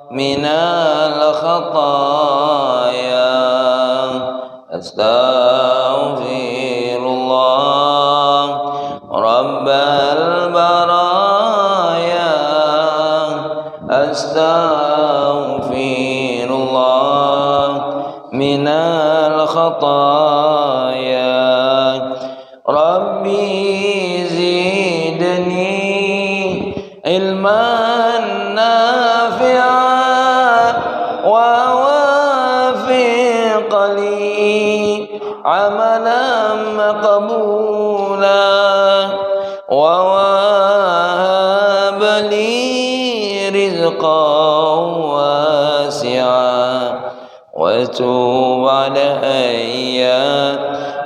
minal khataaya. Astaghfirullah rabbal baraya. Astaghfirullah minal khataaya. Rabbi zidni ilman nafi'an wa wafiq li amalan maqbula wa wahab li rizqan wasi'a wa tub alayya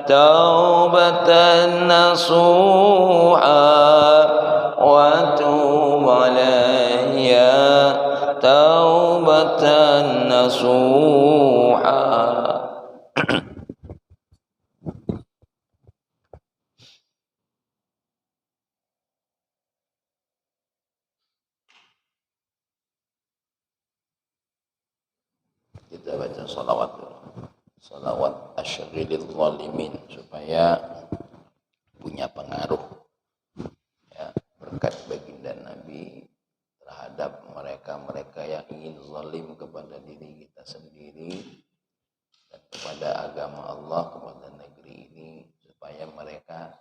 taubatan nasuha wa tub alayya taubatan nasuha. Kita baca salawat dulu. Salawat asyghilil zalimin supaya punya pengaruh ya, berkat baginda Nabi terhadap mereka-mereka yang ingin zalim kepada diri kita sendiri dan kepada agama Allah, kepada negeri ini, supaya mereka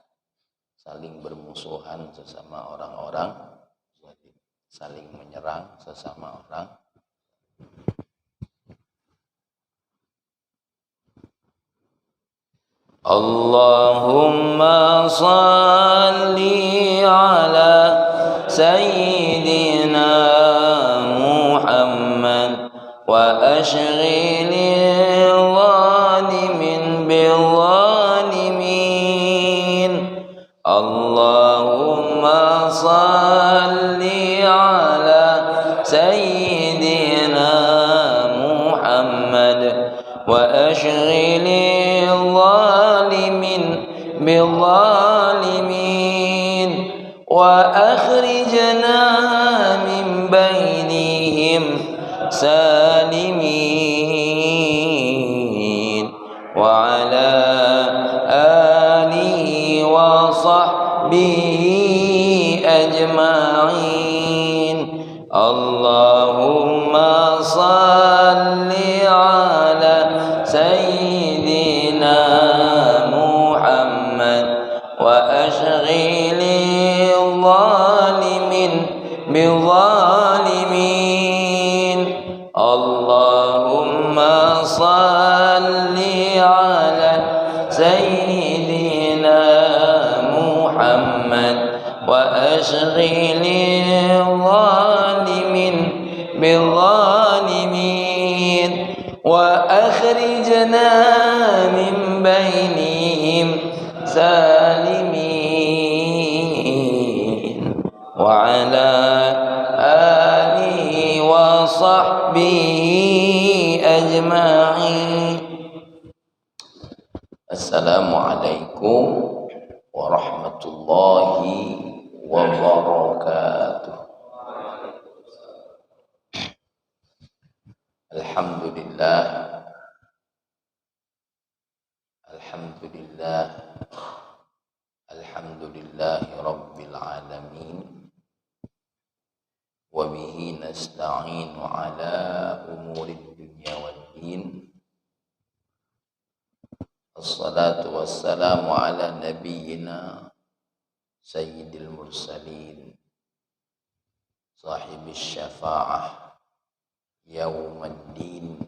saling bermusuhan sesama orang-orang zalim, saling menyerang sesama orang. Allahumma salli ala sayyidina Muhammad wa ashghilil zalimin bil zalimin. Allahumma salli ala sayyidina Muhammad wa ashghilil بالظالمين وأخرجنا من بينهم سالمين وعلى آله وصحبه أجمعين. اللهم صل على سيدنا وأشغل الظالمين بالظالمين. اللهم صل على سيدنا محمد وأشغل الظالمين بالظالمين وأخرجنا من بينهم سالمين وعلى آله وصحبه أجمعين. Assalamualaikum warahmatullahi wabarakatuh. Alhamdulillah, alhamdulillah, alhamdulillahi rabbil alamin, wa bihi nasta'inu ala umuri dunya waddin. Assalatu wassalamu ala nabiyyina sayyidil mursalin sahibis syafa'ah yaumaddin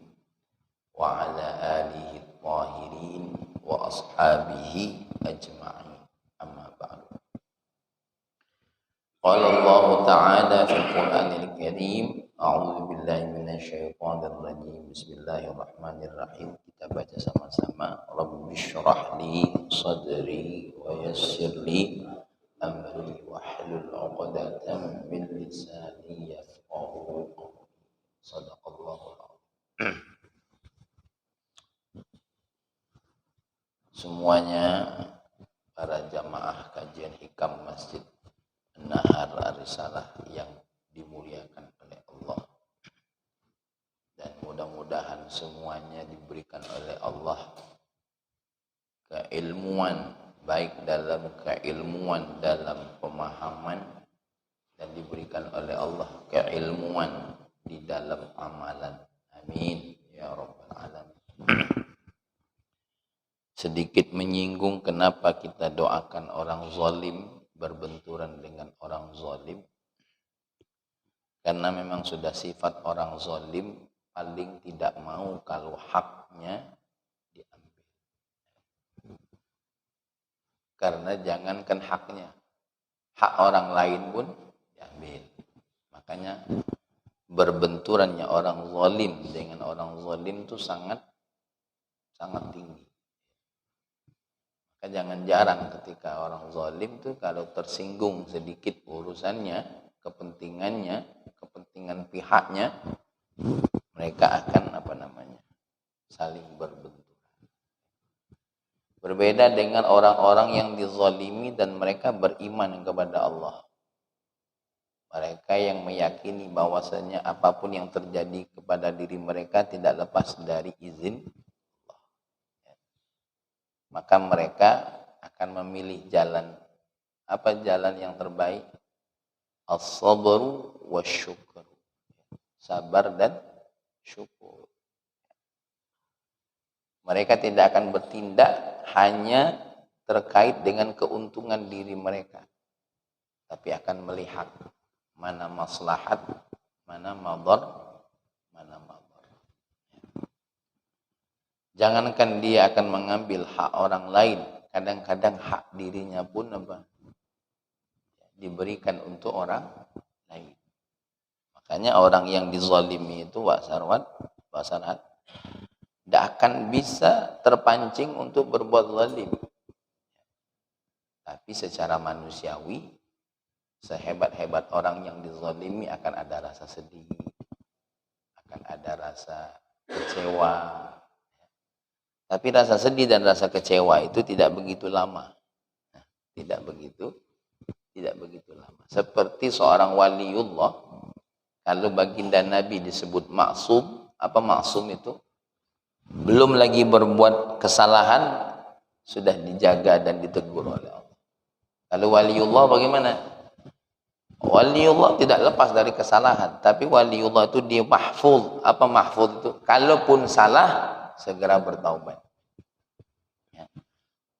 wa ala alihi tahirin wa ashabihi ajma'in. Amma ba'du. Qala Allah ta'ala fil Qur'anil Karim, a'udzu billahi minasy syaithanir rajim. Bismillahirrahmanirrahim. Kita baca sama-sama. Rabbishrah li sadri wa yassir li amri wahlul 'uqdatam min lisani yafqahu qawli. Shadaqallahul a'zim. Semuanya para jamaah kajian hikam Masjid Nahar Arisalah yang dimuliakan oleh Allah. semuanya diberikan oleh Allah keilmuan, baik dalam keilmuan dalam pemahaman, dan diberikan oleh Allah keilmuan di dalam amalan. Amin ya rabbal alamin. Sedikit menyinggung kenapa kita doakan orang zalim berbenturan dengan orang zalim. Karena memang sudah sifat orang zalim paling tidak mau kalau haknya diambil. Karena jangankan haknya, hak orang lain pun diambil. Makanya berbenturannya orang zalim dengan orang zalim itu sangat tinggi. Maka jangan jarang ketika orang zalim itu kalau tersinggung sedikit urusannya, kepentingannya, kepentingan pihaknya, mereka akan saling berbenturan. Berbeda dengan orang-orang yang dizalimi dan mereka beriman kepada Allah. Mereka yang meyakini bahwasanya apapun yang terjadi kepada diri mereka tidak lepas dari izin Allah. Maka mereka akan memilih jalan. Apa jalan yang terbaik? As-sabru wasyukru. Sabar dan syukur. Mereka tidak akan bertindak hanya terkait dengan keuntungan diri mereka, tapi akan melihat mana maslahat, mana madar. Jangankan dia akan mengambil hak orang lain, kadang-kadang hak dirinya pun diberikan untuk orang lain. Makanya orang yang dizalimi itu Pak Sarhat tidak akan bisa terpancing untuk berbuat zalim. Tapi secara manusiawi, sehebat-hebat orang yang dizalimi akan ada rasa sedih, akan ada rasa kecewa. Tapi rasa sedih dan rasa kecewa itu tidak begitu lama. Tidak begitu lama. Seperti seorang waliullah, kalau baginda Nabi disebut maksum, apa maksum itu? Belum lagi berbuat kesalahan, sudah dijaga dan ditegur oleh Allah. Kalau waliullah bagaimana? Waliullah tidak lepas dari kesalahan, tapi waliullah itu dia mahfuz. Apa mahfuz itu? Kalaupun salah, segera bertaubat. Ya.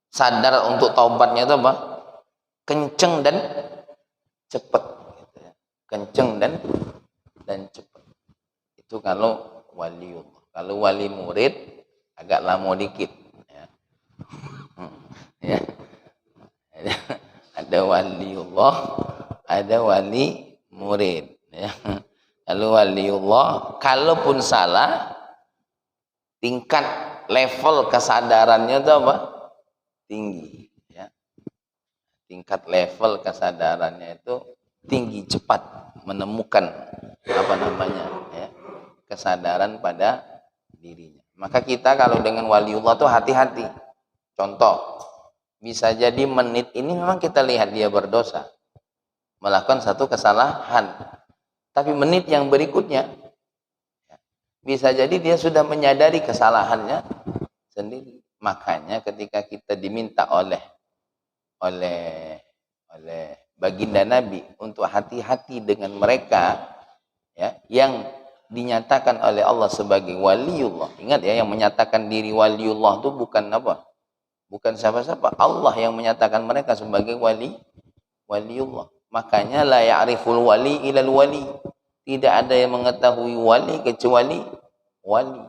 Sadar untuk taubatnya itu apa? Kenceng dan cepat. Gitu ya. Kenceng dan cepat. Itu kalau waliullah. Kalau wali murid agak lama dikit. Ya. Ya. Ada waliullah, ada wali murid. Ya. Kalau waliullah, kalaupun salah, tingkat level kesadarannya itu apa? Tinggi. Ya. Tingkat level kesadarannya itu tinggi, cepat menemukan ya, kesadaran pada dirinya. Maka kita kalau dengan waliullah itu hati-hati. Contoh, bisa jadi menit ini memang kita lihat dia berdosa, melakukan satu kesalahan. Tapi menit yang berikutnya, bisa jadi dia sudah menyadari kesalahannya sendiri. Makanya ketika kita diminta oleh baginda Nabi untuk hati-hati dengan mereka, ya, yang dinyatakan oleh Allah sebagai waliullah. Ingat ya, yang menyatakan diri waliullah itu bukan apa? Bukan siapa-siapa. Allah yang menyatakan mereka sebagai waliullah. Makanya la ya'riful wali ilal wali. Tidak ada yang mengetahui wali kecuali wali.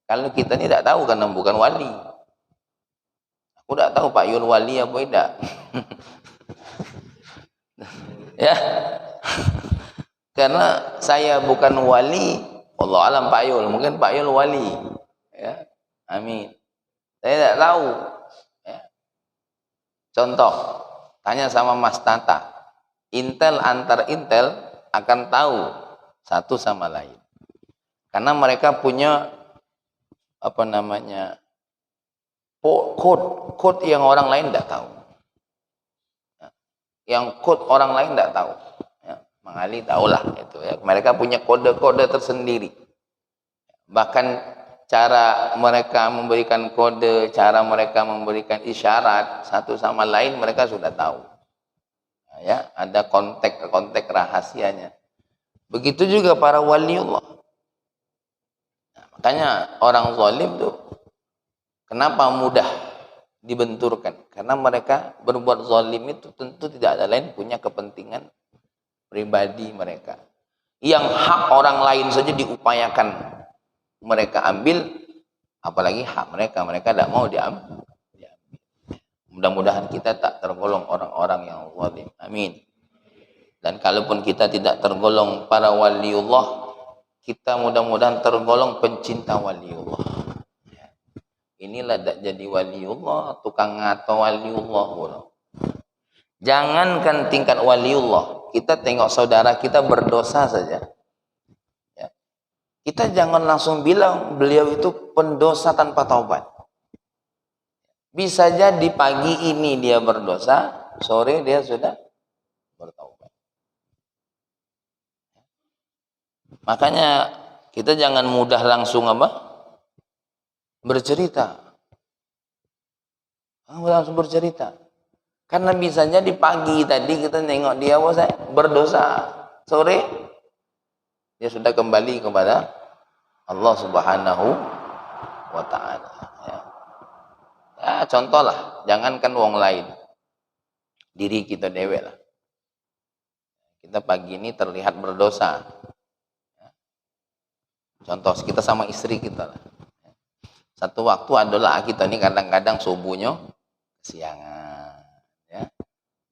Kalau kita tidak tahu karena bukan wali. Aku tidak tahu Pak Yul wali apa tidak. Ya. Karena saya bukan wali, Allah alam Pak Yul, mungkin Pak Yul wali. Ya. Amin. Saya tidak tahu. Ya. Contoh, tanya sama Mas Tata. Intel antar Intel akan tahu satu sama lain. Karena mereka punya code yang orang lain tidak tahu. Ya. Yang code orang lain tidak tahu. Ya. Mang Ali tahulah itu ya. Mereka punya kode-kode tersendiri. Bahkan cara mereka memberikan kode, cara mereka memberikan isyarat satu sama lain mereka sudah tahu. Nah, ya, ada kontak rahasianya. Begitu juga para waliullah. Nah, makanya orang zalim tuh kenapa mudah dibenturkan? Karena mereka berbuat zalim itu tentu tidak ada lain punya kepentingan pribadi mereka. Yang hak orang lain saja diupayakan mereka ambil, apalagi hak mereka tidak mau diambil. Mudah-mudahan kita tak tergolong orang-orang yang zalim. Amin. Dan kalaupun kita tidak tergolong para waliullah, kita mudah-mudahan tergolong pencinta waliullah. Inilah tak jadi waliullah, tukang ngato waliullah. Jangankan tingkat waliullah, kita tengok saudara kita berdosa saja. Kita jangan langsung bilang beliau itu pendosa tanpa taubat. Bisa jadi pagi ini dia berdosa, sore dia sudah bertaubat. Makanya kita jangan mudah langsung bercerita. Langsung bercerita. Karena bisa jadi pagi tadi kita nengok dia berdosa, sore dia sudah kembali kepada Allah Subhanahu wa ta'ala. Ya, contohlah, jangankan wong lain, diri kita dewek lah. Kita pagi ini terlihat berdosa. Contoh kita sama istri kita lah. Satu waktu adalah kita ini kadang-kadang subuhnya kesiangan, ya.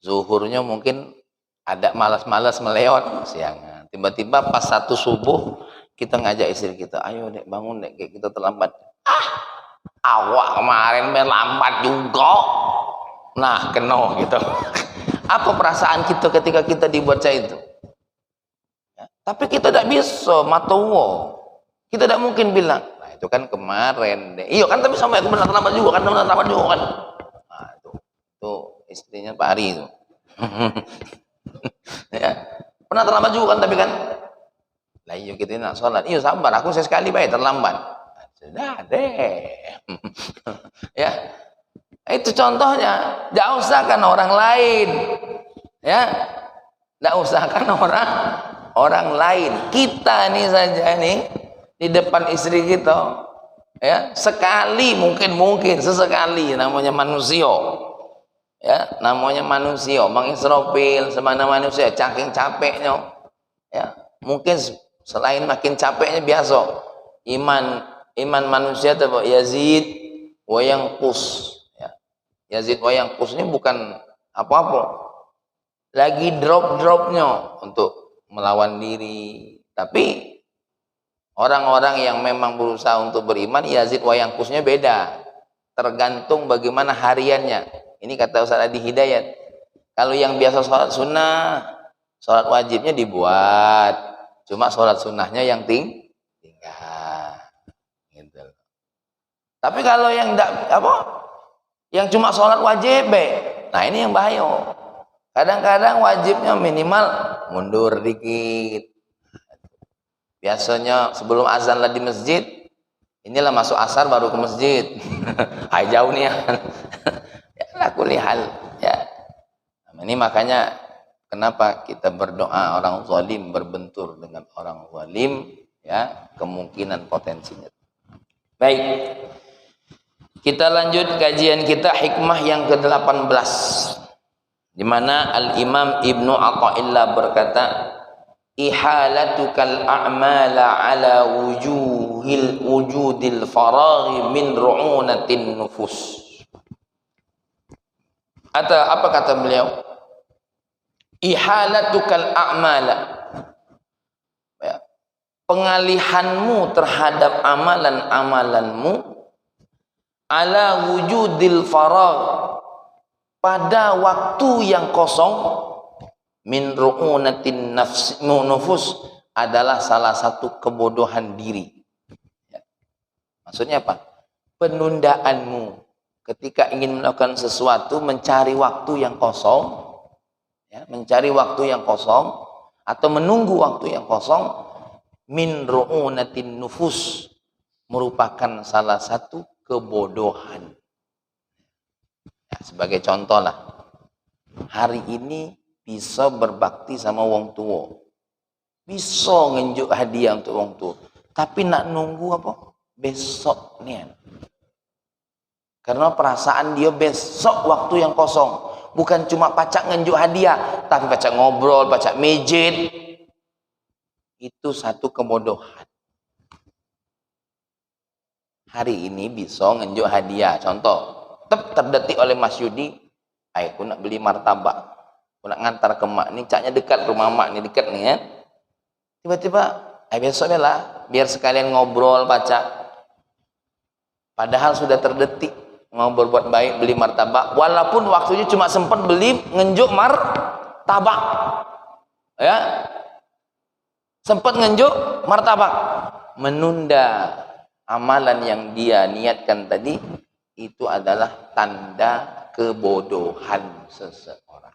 Zuhurnya mungkin ada malas-malas melewat kesiangan. Tiba-tiba pas satu subuh kita ngajak istri kita, ayo dek bangun dek, kayak kita terlambat. Awak kemarin lambat juga. Nah, kena gitu. Apa perasaan kita ketika kita dibaca itu? Ya, tapi kita tidak bisa matawo. Kita tidak mungkin bilang, nah itu kan kemarin deh. Iya kan, tapi sampai aku benar terlambat juga kan, Nah, itu istrinya Pak Ari itu. Ya, pernah terlambat juga kan, tapi kan. Lah iya kita nak sholat, iya sabar, aku sesekali baik terlambat. Sudah deh. Ya, itu contohnya. Tidak usahkan orang lain, ya, tidak usahkan orang lain. Kita nih saja nih di depan istri kita, ya, sekali mungkin sesekali, namanya manusia, ya, namanya manusia. Mang Israfil semana manusia, caking capeknya, ya, mungkin selain makin capeknya biasa iman manusia itu Yazid wa yanqus, ya. Yazid wa yanqus ini bukan apa-apa, lagi drop-dropnya untuk melawan diri. Tapi orang-orang yang memang berusaha untuk beriman, Yazid wa yanqusnya beda, tergantung bagaimana hariannya. Ini kata Ustaz Adi Hidayat, kalau yang biasa sholat sunnah, sholat wajibnya dibuat, cuma sholat sunnahnya yang tinggal gitu. Tapi kalau yang yang cuma sholat wajib, nah ini yang bahaya. Kadang-kadang wajibnya minimal mundur dikit. Biasanya sebelum azan lah di masjid, inilah masuk asar baru ke masjid. Hai jauh nih ya. Ya laku lihal, ya. Nah, ini makanya kenapa kita berdoa orang zalim berbentur dengan orang zalim, ya, kemungkinan potensinya. Baik. Kita lanjut kajian kita, hikmah yang ke-18. Di mana Al-Imam Ibnu Athaillah berkata, ihalatukal a'mala ala wujudil faraghi min ru'unatin nufus. Atau apa kata beliau? Ihalatukal a'mala, ya, pengalihanmu terhadap amalan-amalanmu ala wujudil faragh, pada waktu yang kosong, min ru'unatin nufus, adalah salah satu kebodohan diri, ya. Maksudnya apa? Penundaanmu ketika ingin melakukan sesuatu, mencari waktu yang kosong, ya, mencari waktu yang kosong atau menunggu waktu yang kosong, min ru'unatin nufus, merupakan salah satu kebodohan. Ya, sebagai contoh lah, hari ini bisa berbakti sama wong tua, bisa ngenjuk hadiah untuk wong tua, tapi nak nunggu apa? Besok nih. Karena perasaan dia besok waktu yang kosong. Bukan cuma pacak ngenjuk hadiah, tapi pacak ngobrol, pacak mejit. Itu satu kebodohan. Hari ini bisa ngenjuk hadiah. Contoh, terdetik oleh Mas Yudi, aku nak beli martabak, aku nak ngantar ke mak ni, caknya dekat rumah mak ni, dekat ni ya. Tiba-tiba, besok lah, biar sekalian ngobrol, pacak. Padahal sudah terdetik mau berbuat baik, beli martabak, walaupun waktunya cuma sempat beli ngenjuk martabak, ya, sempat ngenjuk martabak, menunda amalan yang dia niatkan tadi, itu adalah tanda kebodohan seseorang.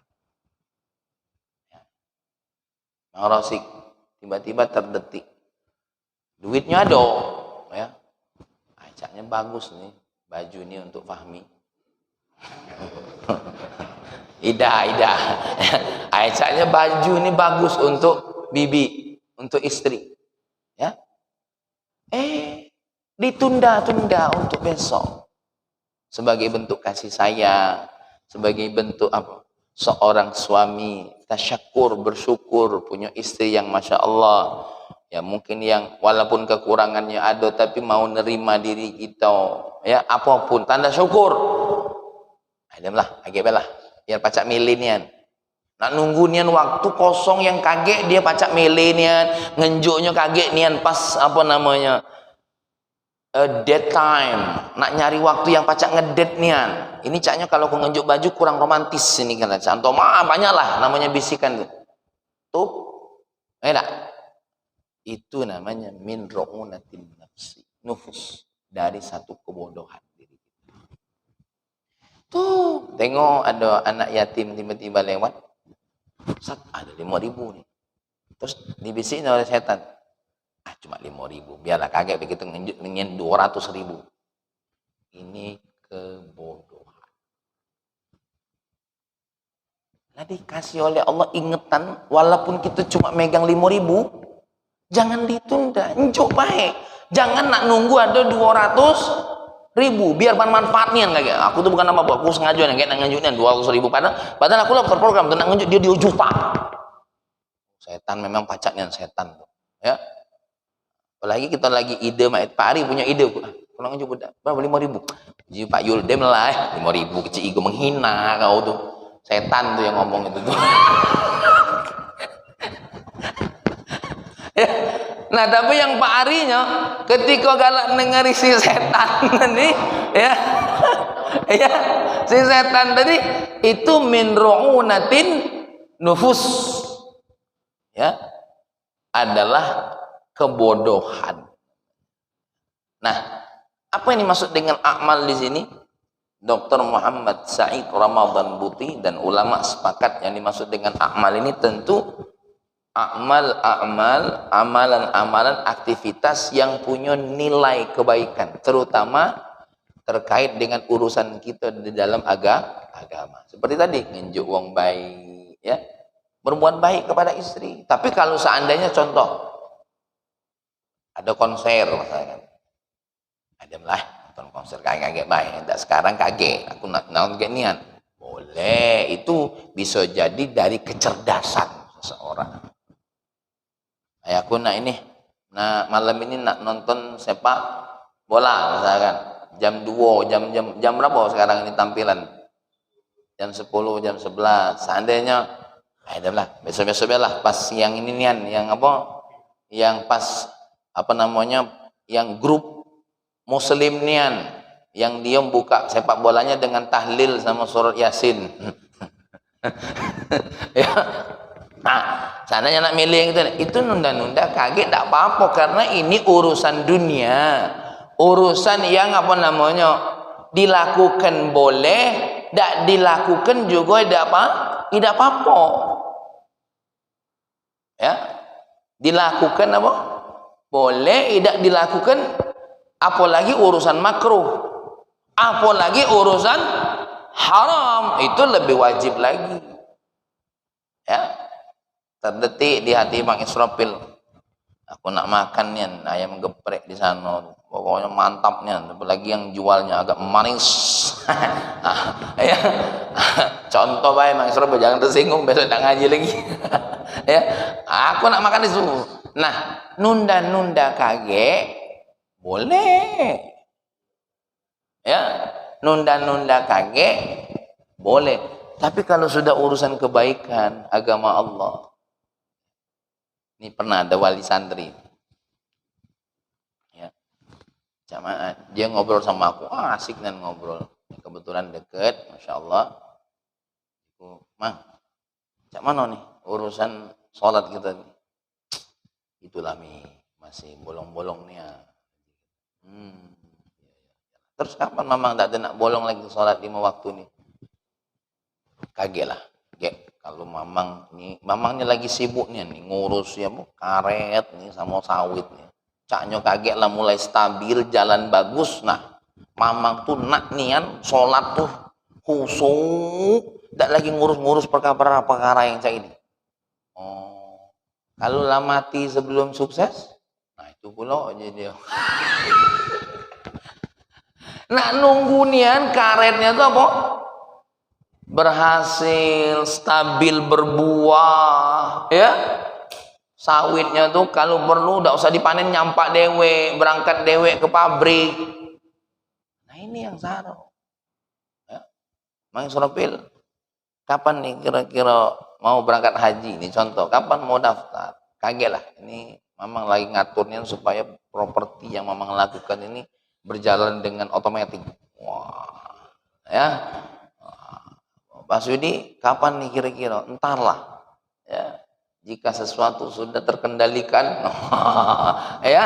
Ngerosik, tiba-tiba terdetik, duitnya ada, ya, ajaknya bagus nih, baju ini untuk Fahmi. Ida. Ajaknya baju ini bagus untuk bibi, untuk istri. Ya. Ditunda-tunda untuk besok. Sebagai bentuk kasih sayang, sebagai bentuk apa? Seorang suami tasyakur, bersyukur punya istri yang Masya Allah. Ya mungkin yang walaupun kekurangannya ada tapi mau nerima diri kita, ya apapun tanda syukur. Ademlah, agak biar pacak milih nian. Nak nunggu nian waktu kosong yang kaget dia pacak milih nian, ngenjuknya kaget nian pas apa namanya dead time, nak nyari waktu yang pacak ngedet nian. Ini caknya kalau aku ngenjuk baju kurang romantis ini kan. Contoh banyak lah namanya bisikan tuh. Tuh, itu namanya min ru'unatin nafsi, nufus, dari satu kebodohan diri kita. Tuh, tengok ada anak yatim tiba-tiba lewat, ada 5.000 nih, terus dibisikin oleh setan, cuma 5.000, biarlah kaget begitu ingin 200.000. Ini kebodohan. Nah, dikasih oleh Allah ingetan, walaupun kita cuma megang 5.000, jangan ditunda, njuk baik. Jangan nak nunggu ada 200.000 biar manfaatnya kayak. Aku tuh bukan apa-apa, aku sengaja kayak nak ngenjuknya 200.000 padahal aku lah terprogram tuh nak ngenjuk dia 2 juta. Setan memang pacaknya setan tuh. Ya. Apalagi kita lagi ide, Pak Ari punya ide. Kalau ngenjuk berapa 5.000? Jadi Pak Yuldem lah 5.000 kecil ego menghina kau tuh. Setan tuh yang ngomong itu tuh. Nah tapi yang Pak Arinya ketika galak nengari si setan tadi, ya, ya, si setan tadi itu min ru'unatin nufus, ya, adalah kebodohan. Nah, apa yang dimaksud dengan amal di sini? Dr. Muhammad Said Ramadan Buti dan ulama sepakat yang dimaksud dengan amal ini tentu amalan-amalan aktivitas yang punya nilai kebaikan, terutama terkait dengan urusan kita di dalam agama. Seperti tadi, ngenjuk wong baik, ya, berbuat baik kepada istri. Tapi kalau seandainya contoh ada konser misalkan, ademlah nonton konser kaget baik, enggak sekarang kaget, aku nak kaget nian. Boleh, itu bisa jadi dari kecerdasan seseorang. Aku nak ini, nah malam ini nak nonton sepak bola misalkan jam 2, jam berapa sekarang ini tampilan? Jam 10, jam 11. Seandainya lah besok-besok lah pas yang ini nian, yang apa? Yang pas apa namanya? Yang grup muslim nian, yang dia buka sepak bolanya dengan tahlil sama surat Yasin. Ya. Nah, seandainya nak milih itu nunda-nunda kaget tak apa-apa, karena ini urusan dunia, urusan yang apa namanya dilakukan boleh, tak dilakukan juga tidak apa-apa. Ya, dilakukan apa? Boleh, tidak dilakukan Apalagi urusan makruh, apalagi urusan haram, itu lebih wajib lagi. Ya, terdetik di hati Bang Israfil, aku nak makan nih ayam geprek di sana, pokoknya mantap nih, apalagi yang jualnya agak manis. Ya, contoh baik Bang Israfil, jangan tersinggung, besok tak ngaji lagi. Ya, aku nak makan itu. Nah, nunda-nunda kage boleh. Ya, nunda-nunda kage boleh. Tapi kalau sudah urusan kebaikan agama Allah, ini pernah ada wali santri, ya, jamaah, dia ngobrol sama aku, asik dan ngobrol, kebetulan deket, masya Allah. Mang, cak mana nih urusan sholat kita nih? Itulah mi, masih bolong-bolong nih ya. Terus kapan mamang tak ada nak bolong lagi sholat 5 waktu nih? Kaget lah, kalau mamangnya lagi sibuk nih ngurus ya karet nih sama sawit nih. Caknya kaget lah, mulai stabil, jalan bagus. Nah, mamang tuh nak nian sholat tuh khusyuk, tak lagi ngurus-ngurus perkara-perkara yang cak ini. Oh, kalau lah mati sebelum sukses, nah itu pula aja dia. Nak nunggu nian karetnya tuh apa? Berhasil, stabil, berbuah, ya. Sawitnya tuh kalau perlu udah usah dipanen, nyampak dewe, berangkat dewe ke pabrik. Nah ini yang salah. Ya. Mang Israfil, kapan nih kira-kira mau berangkat haji? Ini contoh, kapan mau daftar? Kaget lah, ini mamang lagi ngaturnya supaya properti yang mamang lakukan ini berjalan dengan otomatis. Wah, ya. Pak Sudi, kapan nih kira-kira? Entarlah, ya. Jika sesuatu sudah terkendalikan, ya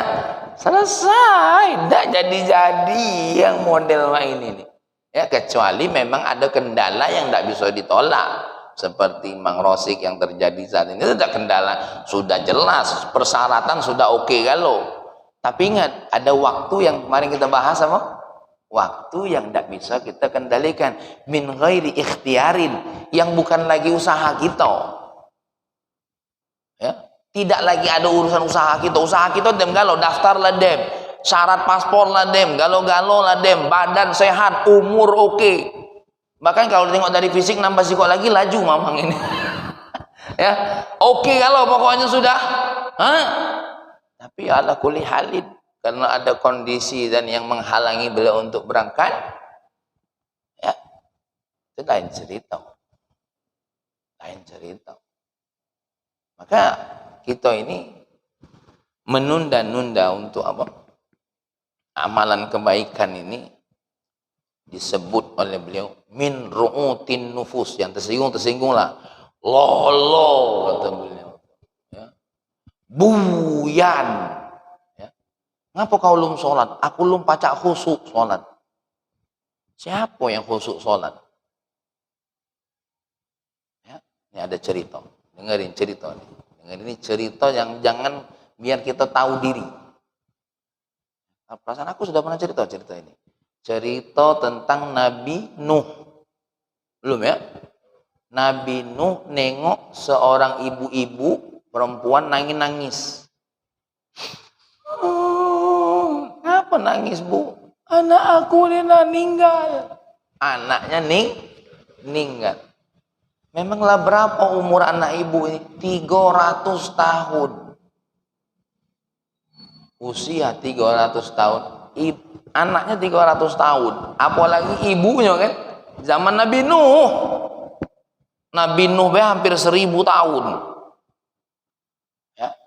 selesai, tidak jadi-jadi yang model ini nih. Ya, kecuali memang ada kendala yang tidak bisa ditolak, seperti Mang Rosik yang terjadi saat ini. Itu tidak kendala, sudah jelas, persyaratan sudah oke kalau. Tapi ingat, ada waktu yang kemarin kita bahas apa? Waktu yang tidak bisa kita kendalikan, min ghairi ikhtiarin, yang bukan lagi usaha kita. Ya, tidak lagi ada urusan usaha kita dem galau, daftar lah dem, syarat paspor lah dem, galau-galau lah dem, badan sehat, umur oke. Bahkan kalau tengok dari fisik nambah sikok lagi, laju mamang ini. Ya, oke kalau pokoknya sudah. Tapi ala kulli halin, karena ada kondisi dan yang menghalangi beliau untuk berangkat, ya itu lain cerita. Maka kita ini menunda-nunda untuk apa? Amalan kebaikan ini disebut oleh beliau min ru'utin nufus, yang tersinggung-tersinggunglah. Lolo kata beliau. Ya. Buyan. Ya. Ngapa kau lum sholat? Aku lum pacak khusuk sholat. Siapa yang khusuk sholat? Ya. Ini ada cerita. Dengerin cerita ini. Ini cerita yang jangan biar kita tahu diri. Perasaan aku sudah pernah cerita ini. Cerita tentang Nabi Nuh. Belum ya? Nabi Nuh nengok seorang ibu-ibu perempuan nangis-nangis. Kenapa nangis, Bu? Anak aku meninggal. Anaknya meninggal. Memanglah berapa umur anak ibu ini? 300 tahun. Usia 300 tahun. Anaknya 300 tahun. Apalagi ibunya kan. Zaman Nabi Nuh. Nabi Nuh hampir 1000 tahun. Ya.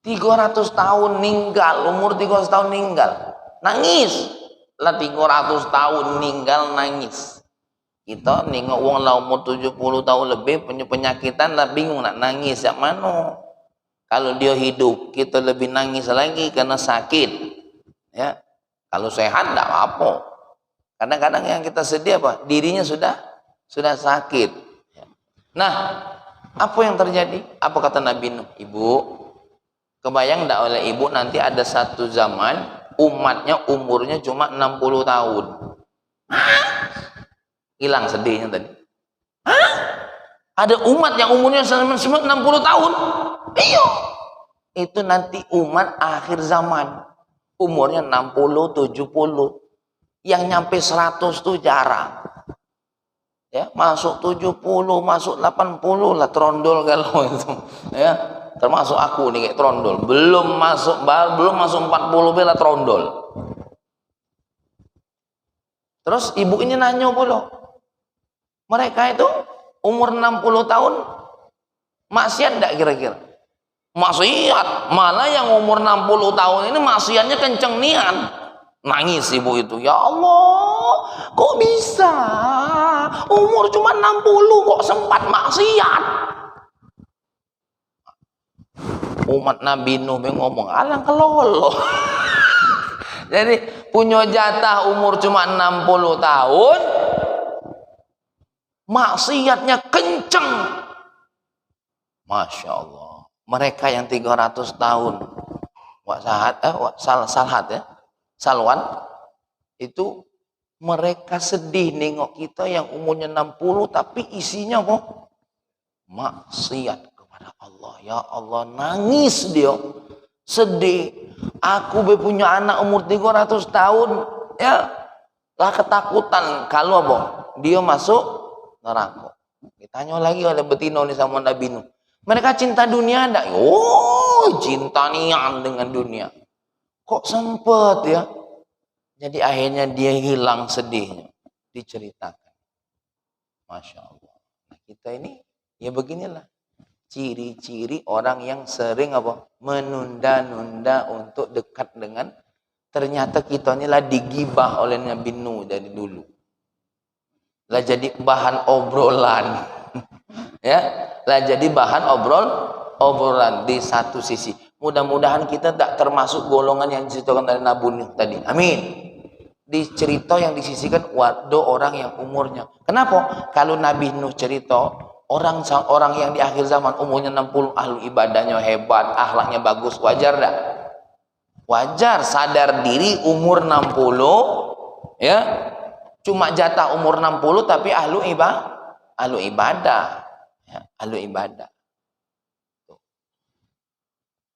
300 tahun meninggal. Umur 300 tahun meninggal. Nangis. Lah 300 tahun meninggal nangis. Kita nengok wong lah umur 70 tahun lebih punya penyakitan lah bingung nak nangis yang mana. Kalau dia hidup kita lebih nangis lagi karena sakit. Ya. Kalau sehat tidak apa-apa. Kadang-kadang yang kita sedih apa? Dirinya sudah sakit. Ya. Nah, apa yang terjadi? Apa kata Nabi Nuh? Ibu, kebayang tidak oleh ibu nanti ada satu zaman umatnya umurnya cuma 60 tahun. Hilang sedihnya tadi. Ada umat yang umurnya 60 tahun? Iya. Itu nanti umat akhir zaman. Umurnya 60, 70. Yang nyampe 100 tuh jarang. Ya, masuk 70, masuk 80 lah trondol kalau itu. Ya, termasuk aku nih kayak trondol. Belum masuk 40 bela trondol. Terus ibu ini nanya pula. Mereka itu umur 60 tahun maksiat enggak kira-kira? Maksiat. Malah yang umur 60 tahun ini maksiatnya kenceng nian. Nangis ibu itu. Ya Allah, kok bisa? Umur cuma 60 kok sempat maksiat. Umat Nabi Nuh ngomong, alang kelolo. Jadi punya jatah umur cuma 60 tahun. Maksiatnya kenceng. Masya Allah. Mereka yang 300 tahun Salwan itu mereka sedih nengok kita yang umurnya 60 tapi isinya kok maksiat kepada Allah. Ya Allah, nangis dia. Sedih. Aku punya anak umur 300 tahun ya lah ketakutan kalau dia masuk neraka. Ditanya lagi oleh Betino nih sama Nabi Nuh. Mereka cinta dunia enggak? Oh, cinta nian dengan dunia. Kok sempet ya? Jadi akhirnya dia hilang sedihnya. Diceritakan. Masya Allah. Nah, kita ini ya beginilah. Ciri-ciri orang yang sering menunda-nunda untuk dekat dengan, ternyata kita inilah digibah oleh Nabi Nuh dari dulu. Lah jadi bahan obrolan. Ya, lah jadi bahan obrolan di satu sisi. Mudah-mudahan kita tak termasuk golongan yang diceritakan oleh Nabi Nuh tadi. Amin. Di cerita yang disisikan waktu orang yang umurnya. Kenapa? Kalau Nabi Nuh cerita orang yang di akhir zaman umurnya 60, ahlu ibadahnya hebat, akhlaknya bagus, wajar tak? Wajar, sadar diri umur 60 ya. Cuma jatah umur 60 tapi ahlu ibadah. Ya, ahlu ibadah.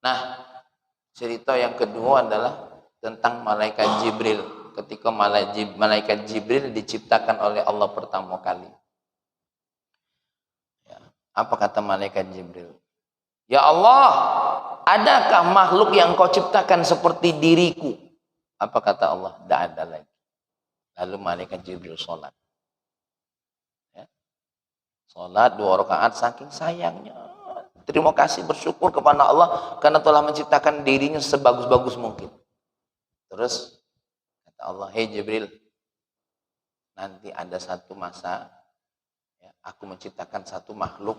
Nah, cerita yang kedua adalah tentang malaikat Jibril. Ketika malaikat Jibril diciptakan oleh Allah pertama kali. Ya, apa kata malaikat Jibril? Ya Allah, adakah makhluk yang kau ciptakan seperti diriku? Apa kata Allah? Tidak ada lagi. Lalu malaikat Jibril sholat. Ya. Sholat 2 rakaat saking sayangnya. Terima kasih, bersyukur kepada Allah karena telah menciptakan dirinya sebagus-bagus mungkin. Terus kata Allah, hei Jibril, nanti ada satu masa ya, aku menciptakan satu makhluk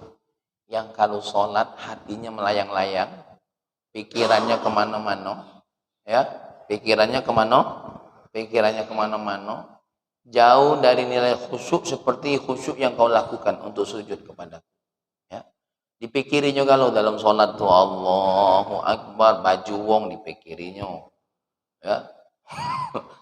yang kalau sholat hatinya melayang-layang, pikirannya kemana-mana, ya, pikirannya kemana-mana, jauh dari nilai khusyuk seperti khusyuk yang kau lakukan untuk sujud kepada. Dipikirinya kalau dalam sholat tuh Allahu Akbar, baju wong dipikirinya. Ya.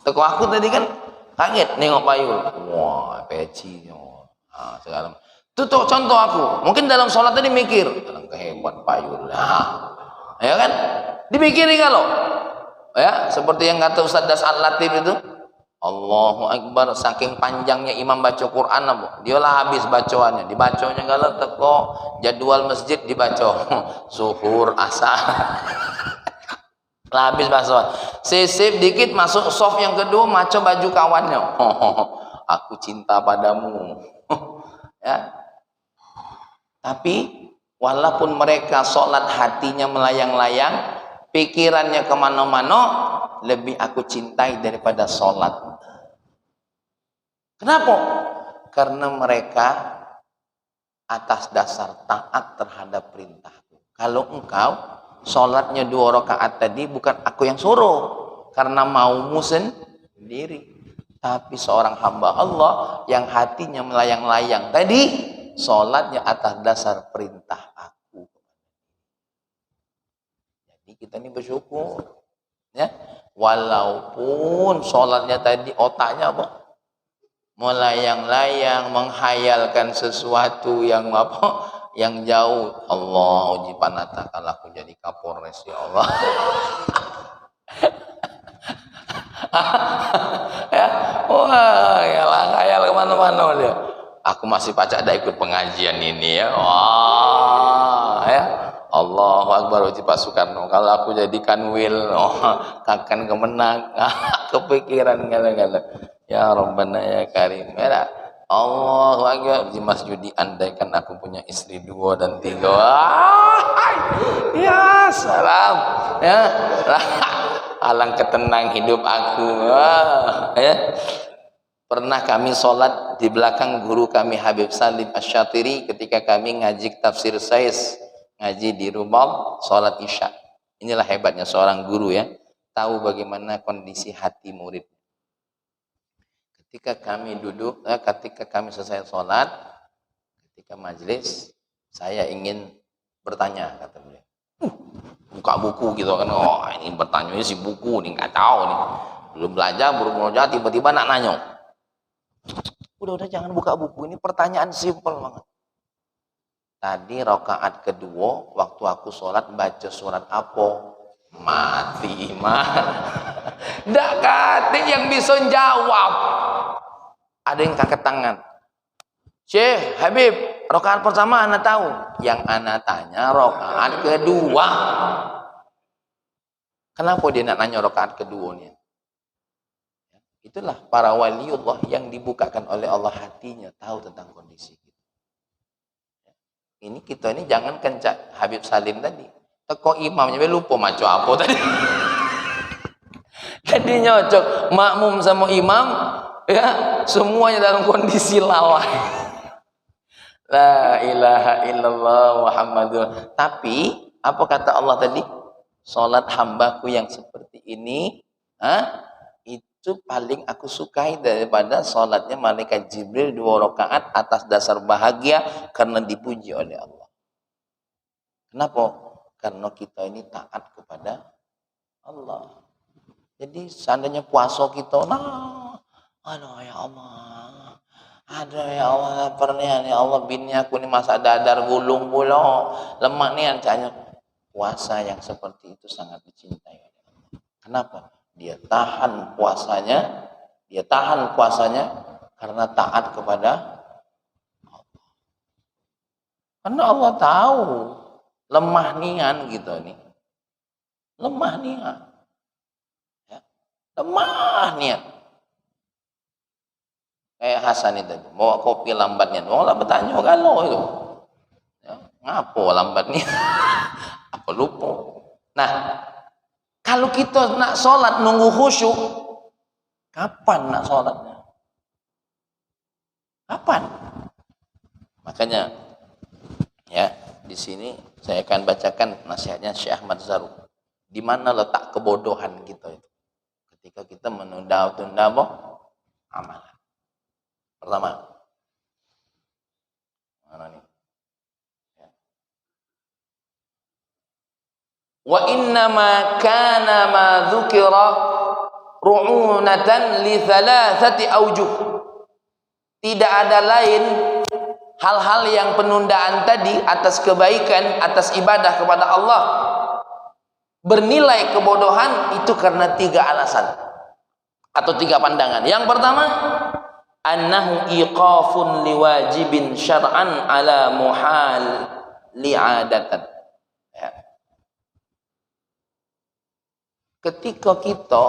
Teko aku tadi kan kaget nengok payul. Wah, pecinya. Nah, segala. Itu tuh contoh aku. Mungkin dalam sholat tadi mikir, dalam kehebat payul. Nah, ya kan? Dipikiri kalau. Ya, seperti yang kata Ustaz Das Al-Latif itu. Allahu Akbar, saking panjangnya imam baca Quran, dialah habis bacaannya, dibacanya kalau teko jadwal masjid dibaca zuhur, asar, lah habis baca, sisip dikit masuk soft yang kedua maca baju kawannya, aku cinta padamu, ya. Tapi walaupun mereka sholat hatinya melayang-layang, pikirannya kemana-mana, lebih aku cintai daripada sholat. Kenapa? Karena mereka atas dasar taat terhadap perintahku. Kalau engkau sholatnya 2 rakaat tadi bukan aku yang suruh, karena maumu sendiri, tapi seorang hamba Allah yang hatinya melayang-layang tadi sholatnya atas dasar perintah aku. Jadi kita ini bersyukur, ya. Walaupun sholatnya tadi otaknya apa? Melayang-layang, menghayalkan sesuatu yang apa? Yang jauh. Allah uji panata kalau aku jadi Kapolres ya Allah. Ya, wah, ya khayal kemana-mana dia. Aku masih pacak dah ikut pengajian ini ya. Wah, ya. Allahu Akbar uji Pak Soekarno. Kalau aku jadi kanwil, akan kemenang. Kepikiran kadang-kadang. Ya Rabbana ya Karim. Ya, Allahu Akbar. Mas Judi, andaikan aku punya istri 2 dan 3. Ya salam. Ya. Alangkah tenang hidup aku. Ya. Pernah kami sholat di belakang guru kami Habib Salim Asy-Syatiri ketika kami ngaji tafsir Sais, ngaji di rumah sholat Isya. Inilah hebatnya seorang guru ya, tahu bagaimana kondisi hati murid. Ketika kami duduk, ketika kami selesai sholat, ketika majelis, saya ingin bertanya, kata beliau. Buka buku gitu kan, oh ini bertanya si buku nih, nggak tahu nih, belum belajar, tiba-tiba nak nanya. Udah jangan buka buku, ini pertanyaan simpel banget. Tadi rakaat kedua waktu aku sholat baca surat apa? Mati mah. Ndak kate yang bisa jawab. Ada yang angkat tangan. Syekh Habib, rakaat pertama anak tahu. Yang anak tanya rakaat kedua. Kenapa dia nak nanya rakaat keduanya? Itulah para waliullah yang dibukakan oleh Allah hatinya, tahu tentang kondisi kita. Ini kita ini jangan kencak Habib Salim tadi. Teko imamnya lupa maco apa tadi. Jadi nyocok makmum sama imam ya, semuanya dalam kondisi lalai. La ilaha illallah Muhammadur. Tapi apa kata Allah tadi? Salat hambaku yang seperti ini, itu paling aku sukai daripada sholatnya malaikat Jibril 2 rakaat atas dasar bahagia karena dipuji oleh Allah. Kenapa? Karena kita ini taat kepada Allah. Jadi seandainya puasa kita, aduh ya Allah, aduh ya Allah, lapar nih ya Allah, bini aku ini masak dadar gulung pula, lemak nih ancanya. Puasa yang seperti itu sangat dicintai oleh Allah. Kenapa? Dia tahan puasanya karena taat kepada Allah. Karena Allah tahu lemah nian gitu nih. Lemah nian. Ya. Lemah nian. Kayak Hasan itu bawa kopi lambatnya. Wong lah bertanya kalau itu. Ya, ngapo lambatnya? Apa lupa? Nah, kalau kita nak sholat nunggu khusyuk, kapan nak sholatnya? Kapan? Makanya, ya di sini saya akan bacakan nasihatnya Syekh Ahmad Zarruq. Di mana letak kebodohan kita itu? Ketika kita menunda-tunda amalan. Pertama, mana nih? Wa innama kana ma dzukira ru'unatan li thalathati aujuh. Tidak ada lain hal-hal yang penundaan tadi atas kebaikan, atas ibadah kepada Allah bernilai kebodohan itu karena 3 alasan atau 3 pandangan. Yang pertama, annahu iqafun liwajibin syar'an ala muhal li'adatan. Ketika kita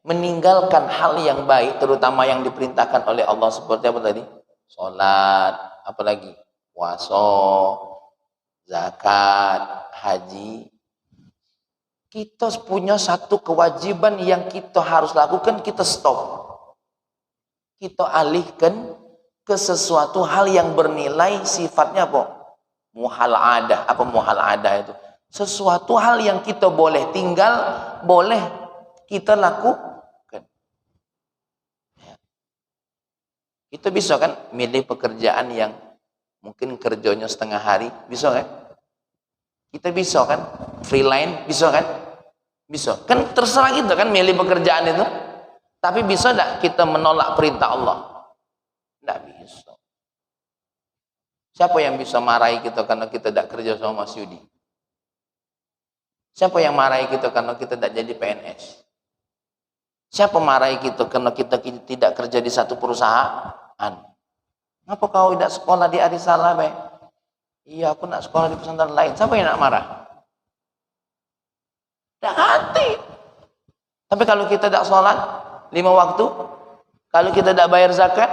meninggalkan hal yang baik, terutama yang diperintahkan oleh Allah seperti apa tadi? Sholat, apalagi puasa, zakat, haji. Kita punya satu kewajiban yang kita harus lakukan, kita stop. Kita alihkan ke sesuatu hal yang bernilai sifatnya apa? Muhal adah. Apa muhal adah itu? Sesuatu hal yang kita boleh tinggal, boleh kita lakukan. Kita bisa kan milih pekerjaan yang mungkin kerjanya setengah hari, bisa kan? Kita bisa kan freelance, bisa kan? Bisa. Kan terserah kita kan milih pekerjaan itu. Tapi bisa tidak kita menolak perintah Allah? Tidak bisa. Siapa yang bisa marahi kita karena kita tidak kerja sama Mas Yudi? Siapa yang marahi kita karena kita tidak jadi PNS? Siapa marahi kita karena kita tidak kerja di satu perusahaan? Ngapa kau tidak sekolah di Arisalah, be? Iya, aku nak sekolah di pesantren lain. Siapa yang nak marah? Tidak hati. Tapi kalau kita tidak sholat 5 waktu, kalau kita tidak bayar zakat,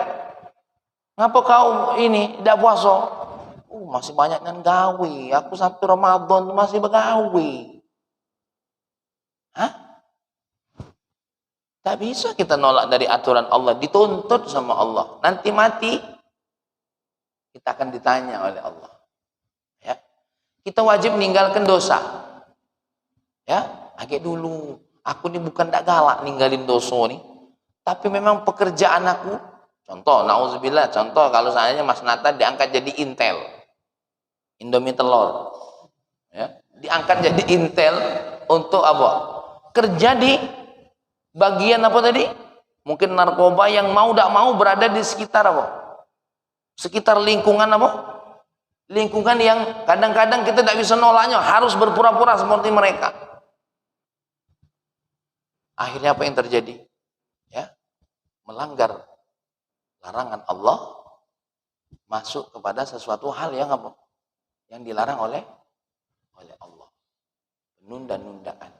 ngapa kau ini tidak puasa? Masih banyak yang gawe. Aku sampai Ramadan masih begawe. Hah? Tak bisa kita nolak dari aturan Allah, dituntut sama Allah. Nanti mati kita akan ditanya oleh Allah. Ya. Kita wajib meninggalkan dosa. Ya, agak dulu. Aku ini bukan tak galak ninggalin dosa nih. Tapi memang pekerjaan aku, contoh, na'udzubillah, contoh kalau seandainya Mas Nata diangkat jadi intel. Indomie telur. Ya, diangkat jadi intel untuk apa? Kerja di bagian apa tadi? Mungkin narkoba yang mau tak mau berada di sekitar apa? Sekitar lingkungan apa? Lingkungan yang kadang-kadang kita tidak bisa nolaknya, harus berpura-pura seperti mereka. Akhirnya apa yang terjadi? Ya, melanggar larangan Allah, masuk kepada sesuatu hal yang apa? Yang dilarang oleh Allah. Penunda-nundaan.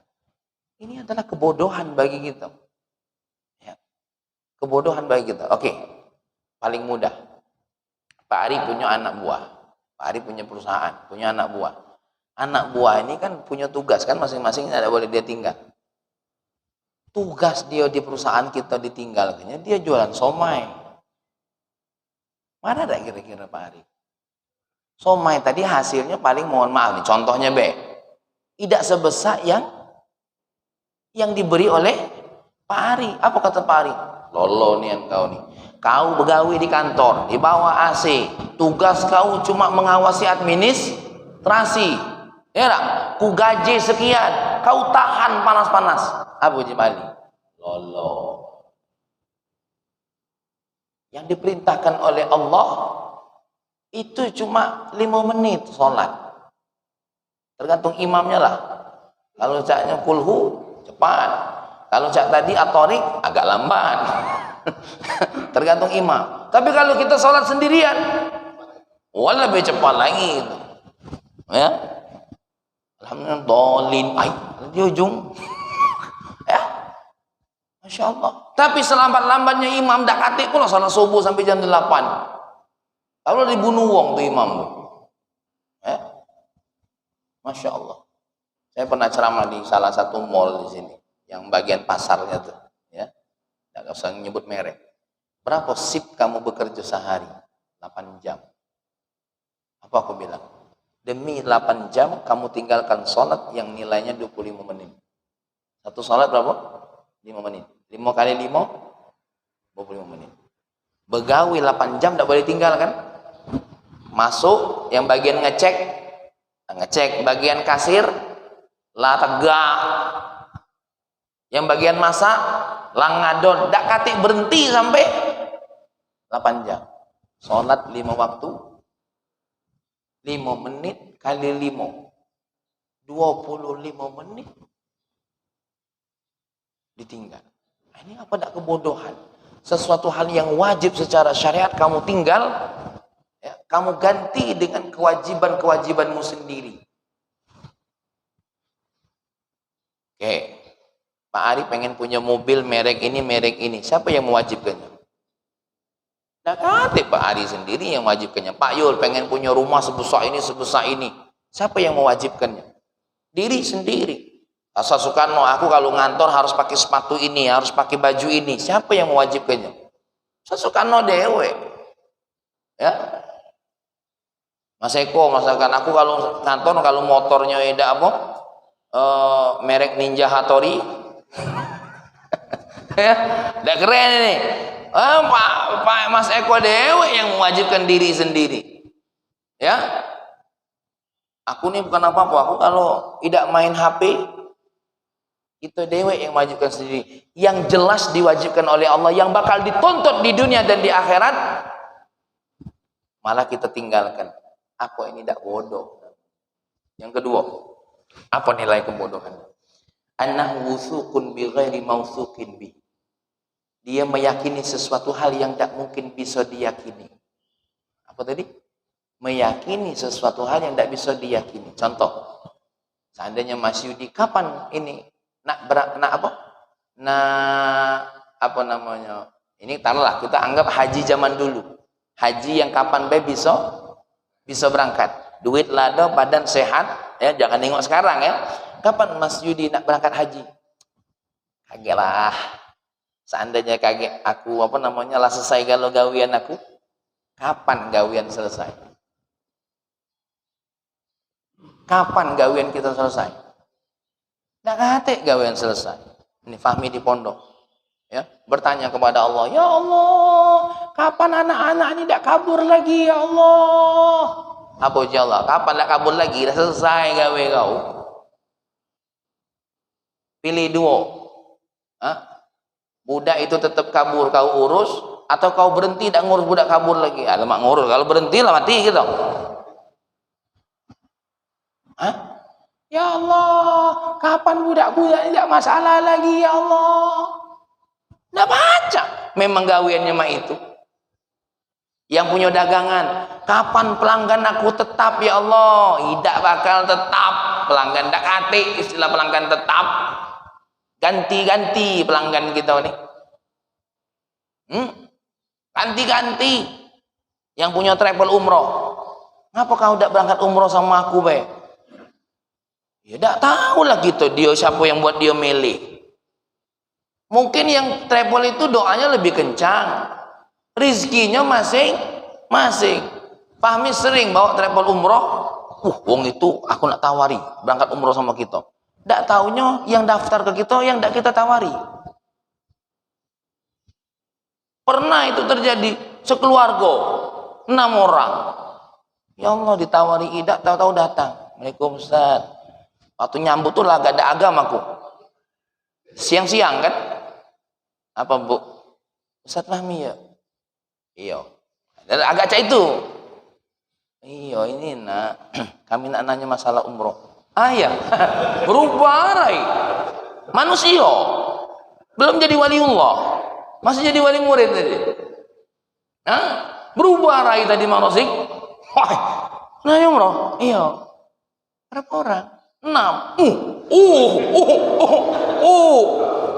Ini adalah kebodohan bagi kita. Ya. Kebodohan bagi kita. Oke. Paling mudah. Pak Ari punya anak buah. Pak Ari punya perusahaan, punya anak buah. Anak buah ini kan punya tugas kan masing-masing, tidak boleh dia tinggal. Tugas dia di perusahaan kita ditinggalkannya, dia jualan somai. Mana ada kira-kira Pak Ari? Somai tadi hasilnya paling mohon maaf nih, contohnya tidak sebesar yang diberi oleh Pak Ari. Apa kata Pak Ari? Lolo nih engkau nih. Kau begawi di kantor, di bawah AC. Tugas kau cuma mengawasi administrasi. Ya tak? Ku gaji sekian. Kau tahan panas-panas. Apa uji balik? Lolo. Yang diperintahkan oleh Allah itu cuma 5 menit sholat. Tergantung imamnya lah. Kalau caknya kulhu cepat. Kalau cak tadi atorik agak lambat. Tergantung imam. Tapi kalau kita sholat sendirian, lebih cepat lagi gitu. Ya. Alhamdulillah dolin di ujung. Ya. Masya Allah. Tapi selambat-lambatnya imam dak katik pula sholat subuh sampai jam 8. Kalau dibunuh wong tuh imam tuh. Ya. Masya Allah. Saya pernah ceramah di salah satu mall di sini, yang bagian pasarnya tuh, ya. Nggak usah nyebut merek. Berapa sip kamu bekerja sehari? 8 jam. Apa aku bilang? Demi 8 jam kamu tinggalkan sholat yang nilainya 25 menit. Satu sholat berapa? 5 menit. 5 kali 5, 25 menit. Begawi 8 jam tidak boleh tinggal kan? Masuk, yang bagian ngecek bagian kasir lah tegak, yang bagian masak lang ngadon, dak katik berhenti sampai 8 jam. Sholat 5 waktu, 5 menit kali 5, 25 menit ditinggal. Ini apa dak kebodohan? Sesuatu hal yang wajib secara syariat kamu tinggal, ya, kamu ganti dengan kewajiban-kewajibanmu sendiri. Oke, Pak Ari pengen punya mobil merek ini. Siapa yang mewajibkannya? Nah, kata Pak Ari sendiri yang mewajibkannya. Pak Yul pengen punya rumah sebesar ini. Siapa yang mewajibkannya? Diri sendiri. Asal Soekarno, aku kalau ngantor harus pakai sepatu ini, harus pakai baju ini. Siapa yang mewajibkannya? Asal Soekarno dewe. Ya. Mas Eko, masakan aku kalau ngantor, kalau motornya tidak apa? Merek Ninja Hattori. Ya, udah keren ini. Pak Mas Eko dewe yang mewajibkan diri sendiri. Ya. Aku nih bukan apa-apa. Aku kalau tidak main HP, Itu dewek yang wajibkan sendiri. Yang jelas diwajibkan oleh Allah, yang bakal dituntut di dunia dan di akhirat, malah kita tinggalkan. Apa ini tidak bodoh? Yang kedua, apa nilai kebodohan? Annahu wusuqun bi ghairi mausuqin bi. Dia meyakini sesuatu hal yang tidak mungkin bisa diyakini. Apa tadi? Meyakini sesuatu hal yang tidak bisa diyakini. Contoh, seandainya Mas Yudi, kapan ini nak apa namanya? Ini taruhlah kita anggap haji zaman dulu. Haji yang kapan bisa berangkat. Duit lado, badan sehat, ya jangan nengok sekarang ya. Kapan Mas Yudi nak berangkat haji? Kaget lah. Seandainya kaget aku lah selesai kalau gawian aku. Kapan gawian selesai? Kapan gawian kita selesai? Nggak kate gawian selesai. Ini Fahmi di pondok, ya, bertanya kepada Allah, ya Allah, kapan anak-anak ini tidak kabur lagi ya Allah? Apa ya Allah? Kapan tidak kabur lagi? Dah selesai gawe kau. Pilih dua. Budak itu tetap kabur kau urus, atau kau berhenti tak ngurus budak kabur lagi? Alamak ngurus. Kalau berhenti lah mati gitu. Ya Allah, kapan budak-budak tidak masalah lagi ya Allah? Tidak baca. Memang gawiannya mah itu. Yang punya dagangan, kapan pelanggan aku tetap ya Allah? Tidak bakal tetap. Pelanggan tak hati, istilah pelanggan tetap. Ganti-ganti pelanggan kita nih. Ganti-ganti. Yang punya travel umroh, ngapa kau tidak berangkat umroh sama aku be? Ya tak tahu lah gitu dia siapa yang buat dia milih. Mungkin yang travel itu doanya lebih kencang, rizkinya masing-masing. Fahmi sering bawa travel umroh, wong itu aku nak tawari berangkat umroh sama kita. Tak taunya yang daftar ke kita yang tak kita tawari. Pernah itu terjadi sekeluarga 6 orang. Ya Allah ditawari idak, tahu-tahu datang. Assalamualaikum Ustaz. Waktu nyambut tuh lah gak ada agamaku. Siang-siang kan? Apa Bu? Ustaz Fahmi ya? Iya. Agak cak itu. Iya ini nak. Kami nak nanya masalah umroh. Ya. Berubah rai. Manusia. Belum jadi waliullah. Masih jadi wali murid tadi. Berubah rai tadi manusia. Wah. Nanya umroh? Iya. Berapa orang? 6.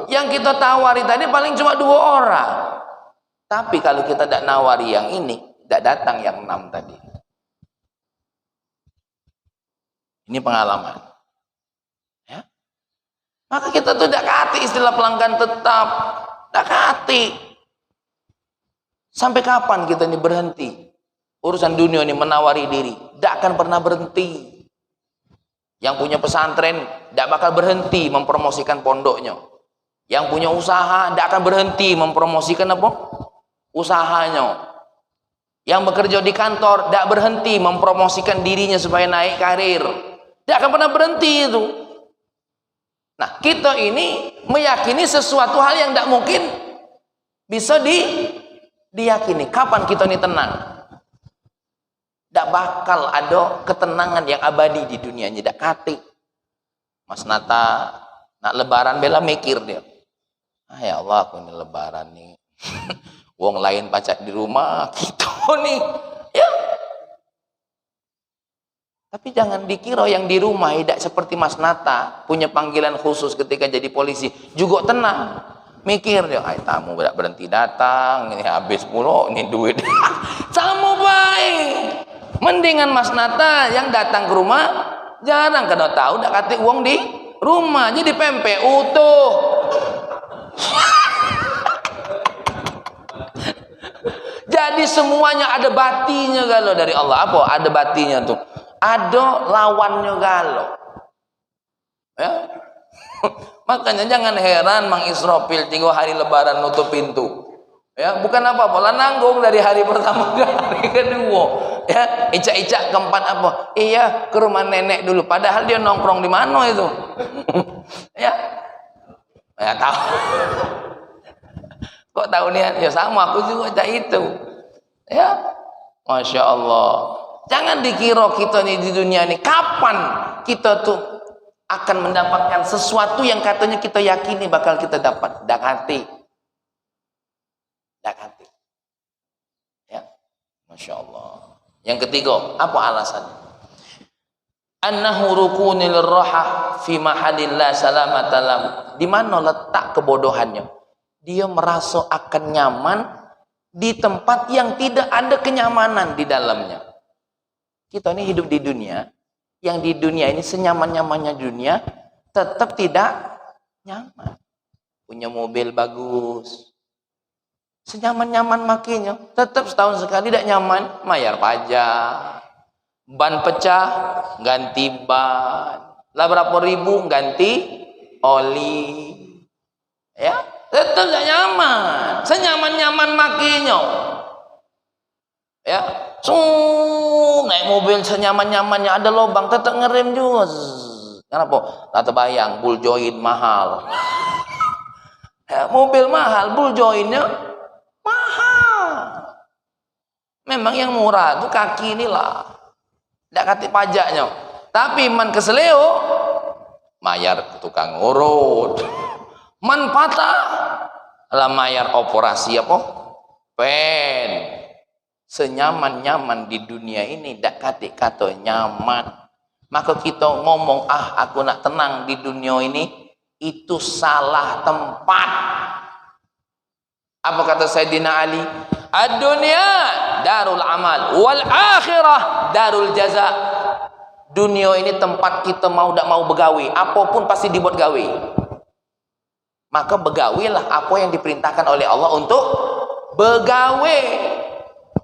Yang kita tawari tadi paling cuma 2 orang. Tapi kalau kita tidak nawari yang ini, tidak datang yang 6 tadi. Ini pengalaman. Ya. Maka kita tuh tidak hati istilah pelanggan tetap. Tidak hati. Sampai kapan kita ini berhenti? Urusan dunia ini menawari diri. Tidak akan pernah berhenti. Yang punya pesantren tidak bakal berhenti mempromosikan pondoknya. Yang punya usaha tidak akan berhenti mempromosikan apa? Usahanya. Yang bekerja di kantor tidak berhenti mempromosikan dirinya supaya naik karir. Tidak akan pernah berhenti itu. Nah, kita ini meyakini sesuatu hal yang tidak mungkin bisa diyakini. Kapan kita ini tenang? Tidak bakal ada ketenangan yang abadi di dunia ini. Tidak kati. Mas Nata nak lebaran bela mikir dia. Ya Allah aku ini lebaran nih. Wong lain pacak di rumah kita nih. Ya. Tapi jangan dikira yang di rumah tidak seperti Mas Nata punya panggilan khusus ketika jadi polisi juga tenang. Mikir dia, tamu berhenti datang, ini habis mulu, ini duit. Sama baik. Mendingan Mas Nata yang datang ke rumah jarang kena tahu dak kate uang di rumah jadi pempek utuh. Jadi semuanya ada batinya kalau dari Allah. Apa? Ada batinya tuh. Ada lawannya galau. Ya. Makanya jangan heran Mang Israfil 3 hari lebaran nutup pintu. Ya, bukan apa-apa lah nanggung dari hari pertama ke hari kedua. Ya, icak-icak keempat apa? Iya, ke rumah nenek dulu. Padahal dia nongkrong di mana itu? Ya. Ya tahu. Kok tahu niat? Ya sama, aku juga tak itu. Ya, Masya Allah. Jangan dikira kita nih di dunia ini kapan kita tuh akan mendapatkan sesuatu yang katanya kita yakini bakal kita dapat. Dak hati. Ya, Masya Allah. Yang ketiga, apa alasannya? Annahu rukunil roha fi mahallillah salamatalam. Di mana letak kebodohannya? Dia merasa akan nyaman di tempat yang tidak ada kenyamanan di dalamnya. Kita ini hidup di dunia, yang di dunia ini senyaman-nyamannya dunia tetap tidak nyaman. Punya mobil bagus, senyaman-nyaman makinya, tetap setahun sekali tidak nyaman, bayar pajak. Ban pecah, ganti ban. Lah berapa ribu ganti oli. Ya, tetap tidak nyaman. Senyaman-nyaman makinya. Ya, naik mobil senyaman-nyamannya ada lubang tetap ngerem juga. Kenapa? Tak terbayang bul join mahal. Ya, mobil mahal, bul joinnya mahal. Memang yang murah itu kaki inilah. Tidak kati pajaknya, tapi man keseleo mayar ke tukang urut, man patah lah mayar operasi apa pen. Senyaman-nyaman di dunia ini tidak kati kata nyaman. Maka kita ngomong aku nak tenang di dunia ini, itu salah tempat. Apa kata Sayyidina Ali? Ad-dunya darul amal wal akhirah darul jaza. Dunia ini tempat kita mau tak mau begawi, apapun pasti dibuat gawi. Maka begawilah apa yang diperintahkan oleh Allah untuk begawi.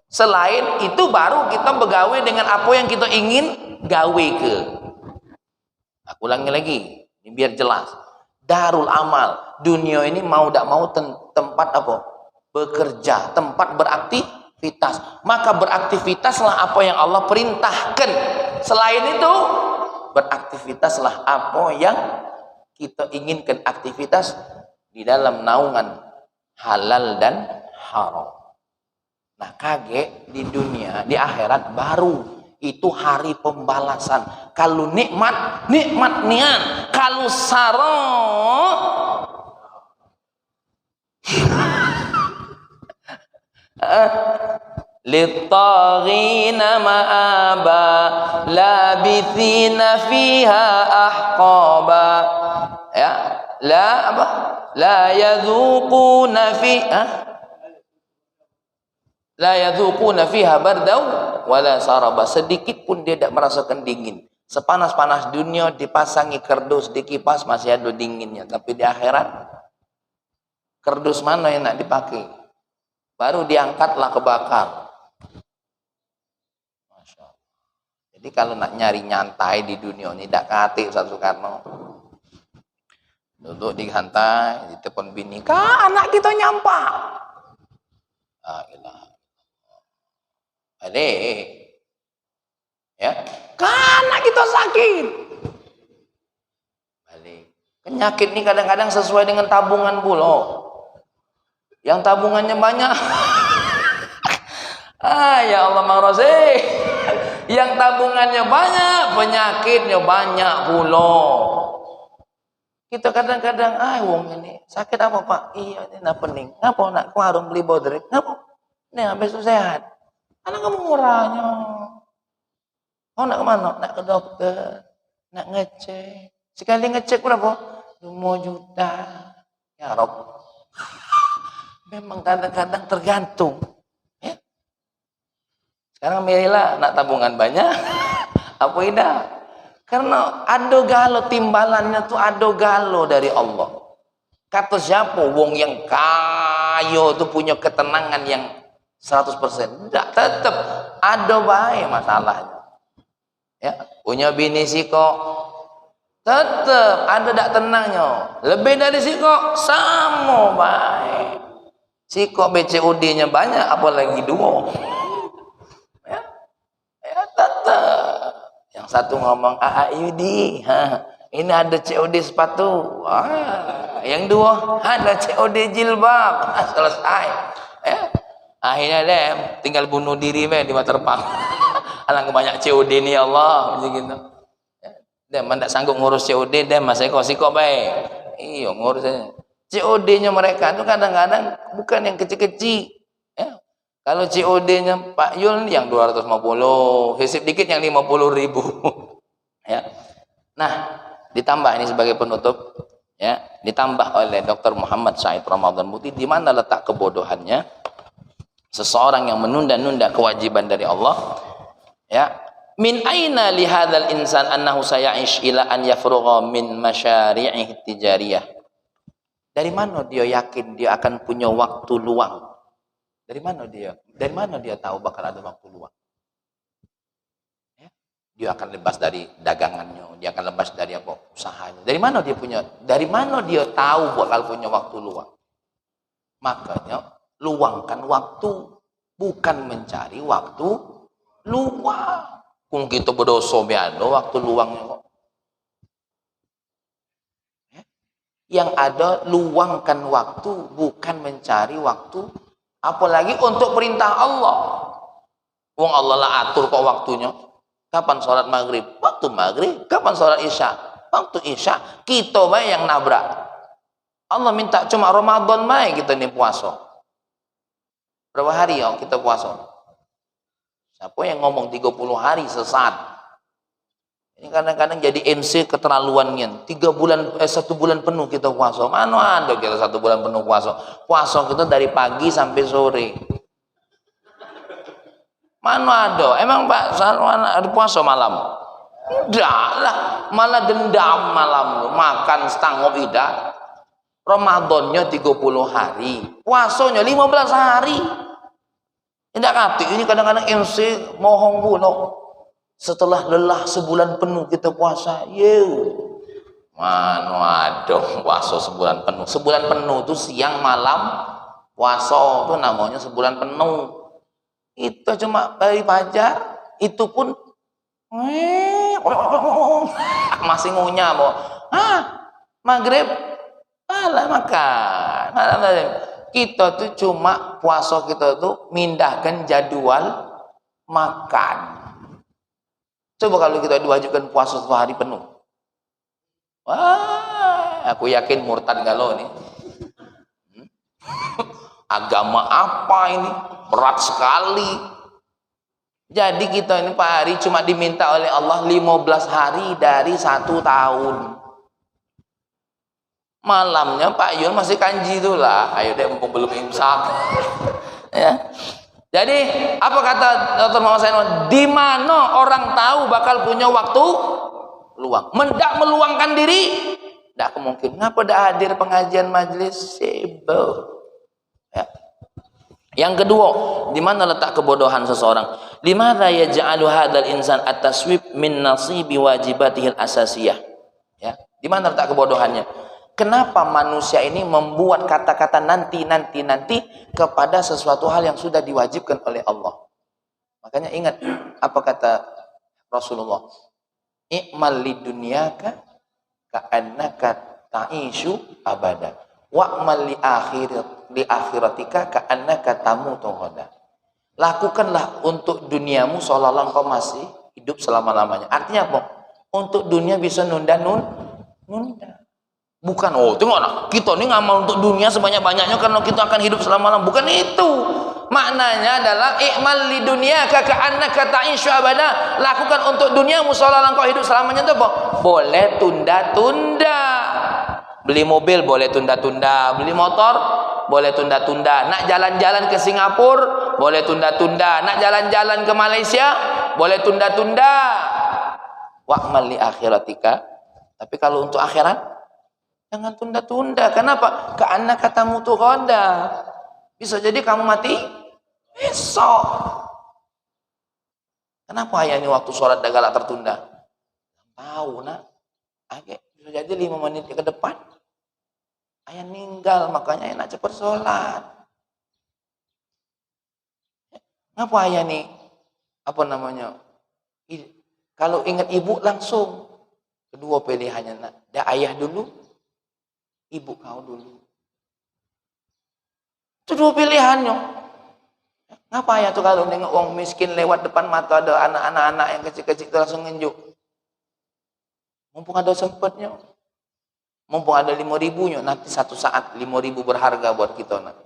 Selain itu baru kita begawi dengan apa yang kita ingin gawe ke. Aku ulangi lagi, ini biar jelas. Darul amal, dunia ini mau tak mau tempat apa? Bekerja, tempat beraktivitas. Maka beraktivitaslah apa yang Allah perintahkan. Selain itu, beraktivitaslah apa yang kita inginkan, aktivitas di dalam naungan halal dan haram. Nah, kaget di dunia, di akhirat baru itu hari pembalasan. Kalau nikmat nian, kalau sarong litaghina ma'aba labithina fiha ahqaba. Ya, la apa? La yadzuquna fiha bardau wala saraba. Sedikit pun dia tidak merasakan dingin. Sepanas-panas dunia dipasangi kerdus di kipas masih ada dinginnya, tapi di akhirat kerdus mana yang nak dipakai? Baru diangkatlah kebakar. Masya Allah. Jadi kalau nak nyari nyantai di dunia ini tidak kati Ustaz Soekarno. Duduk di santai, ditelepon bini, anak kita nyampah. Ya, karena kita sakit. Balik. Penyakit ini kadang-kadang sesuai dengan tabungan pula. Yang tabungannya banyak. Ya Allah Maghrozi. Yang tabungannya banyak, penyakitnya banyak pula. Kita kadang-kadang, wong ini sakit apa Pak? Iya, ini nak pening. Ngapa nak ke warung beli bodrek? Ngapa? Ini habis itu sehat. Karena kamu murahnya. Oh, nak kemana? Nak ke dokter. Nak ngecek. Sekali ngecek berapa? 5 juta. Ya Rob. Memang kadang-kadang tergantung. Ya. Sekarang milihlah nak tabungan banyak. Apa tidak? Karena ado galo timbalannya tuh ado galo dari Allah. Kata siapa? Wong yang kaya tuh punya ketenangan yang 100%. Tidak, tetap ada baik masalahnya. Ya, punya bini siko tetap ada tak tenangnya. Lebih dari siko sama baik. Siko BCOD-nya banyak, apalagi 2. Ya tetap. Yang satu ngomong AAUD, Ini ada COD sepatu. Yang dua ada COD jilbab. Selesai. Ya. Akhirnya deh tinggal bunuh diri di Waterpark. Alangkah banyak COD nih Allah gitu. Ya. Dia tidak sanggup ngurus COD, dia masih siko baik. Iya ngurusnya. COD-nya mereka itu kadang-kadang bukan yang kecil-kecil. Ya. Kalau COD-nya Pak Yul yang 250, hisip dikit yang 50.000. Ya. Nah, ditambah ini sebagai penutup, ya, ditambah oleh Dr. Muhammad Said Ramadan Muti, di mana letak kebodohannya seseorang yang menunda-nunda kewajiban dari Allah, ya. Min aina li hadzal insan annahu saya'ish ila an yafrugha min masyari'ihi tijariyah. Dari mana dia yakin dia akan punya waktu luang? Dari mana dia tahu bakal ada waktu luang? Dia akan lepas dari dagangannya, dia akan lepas dari apa usahanya. Dari mana dia tahu bakal punya waktu luang? Makanya luangkan waktu, bukan mencari waktu luang. Kung kita berdosa biado waktu luangnya kok. Yang ada luangkan waktu, bukan mencari waktu, apalagi untuk perintah Allah. Wong Allah lah atur kok waktunya. Kapan sholat maghrib? Waktu maghrib. Kapan sholat isya? Waktu isya. Kita bae yang nabrak. Allah minta cuma Ramadan bae kita nih puasa. Berapa hari ya kita puasa? Siapa yang ngomong 30 hari sesat? Ini kadang-kadang jadi MC keterlaluannya. 1 bulan penuh kita puasa. Mana ada kita 1 bulan penuh puasa? Puasa kita dari pagi sampai sore. Mana ada? Emang Pak Sarwan ada puasa malam? Enggak lah, malah dendam malam, makan setengah tidak. Ramadannya 30 hari, puasanya 15 hari. Tidak kati, ini kadang-kadang MC mohong pula. Setelah lelah sebulan penuh kita puasa, mana ada puasa sebulan penuh? Sebulan penuh itu siang malam puasa itu namanya sebulan penuh. Itu cuma dari fajar, itu pun masih ngunyah mau. Maghrib makan. Kita tuh cuma puasa kita tuh mindahkan jadwal makan. Coba kalau kita diwajibkan puasa 1 hari penuh. Wah, aku yakin murtad galau nih. Agama apa ini? Berat sekali. Jadi kita ini Pak Hari cuma diminta oleh Allah 15 hari dari 1 tahun. Malamnya Pak Yul masih kanji itulah. Ayo deh mumpung belum imsak. Ya. Jadi apa kata Dr. Muhammad Said? Di mana orang tahu bakal punya waktu luang? Mendak meluangkan diri? Tidak mungkin. Ngapa tidak hadir pengajian majelis? Sibuk. Ya. Yang kedua, di mana letak kebodohan seseorang? Limadza yaj'alu hadzal insan at-taswib min nasibi wajibatihil asasiyah? Ya, di mana letak kebodohannya? Kenapa manusia ini membuat kata-kata nanti kepada sesuatu hal yang sudah diwajibkan oleh Allah? Makanya ingat apa kata Rasulullah? I'mal lidunyaka ka'annaka ta'ishu abada. Wa'mal li akhiratika ka'annaka tamutu ghada. Lakukanlah untuk duniamu seolah-olah engkau masih hidup selama-lamanya. Artinya apa? Untuk dunia bisa nunda. Bukan, tengok nah, kita ini ngamal untuk dunia sebanyak-banyaknya karena kita akan hidup selama-lamanya. Bukan itu. Maknanya adalah i'mal li dunyaka ka'annaka ta'ishu abada. Lakukan untuk duniamu seolah-olah engkau hidup selamanya. Itu apa? Boleh tunda-tunda. Beli mobil boleh tunda-tunda, beli motor boleh tunda-tunda, nak jalan-jalan ke Singapura boleh tunda-tunda, nak jalan-jalan ke Malaysia boleh tunda-tunda. Wa'mal li akhiratika. Tapi kalau untuk akhirat jangan tunda-tunda. Kenapa? Ka'annaka tamutu ghada. Bisa jadi kamu mati besok. Kenapa ini waktu sholat dah galak tertunda? Tahu nak. Bisa jadi 5 menit ke depan ayah meninggal, makanya ayah nak cepat sholat. Ngapa ayah nih? Apa namanya? Kalau ingat ibu langsung. Kedua pilihannya, nak, dia ayah dulu, ibu kau dulu. Itu dua pilihannya. Ngapa ya tuh kalau nengok orang miskin lewat depan mata ada anak-anak yang kecil-kecil itu langsung ngenjuk. Mumpung ada sempatnya. Mumpung ada 5.000-nya, nanti satu saat 5.000 berharga buat kita. Nak.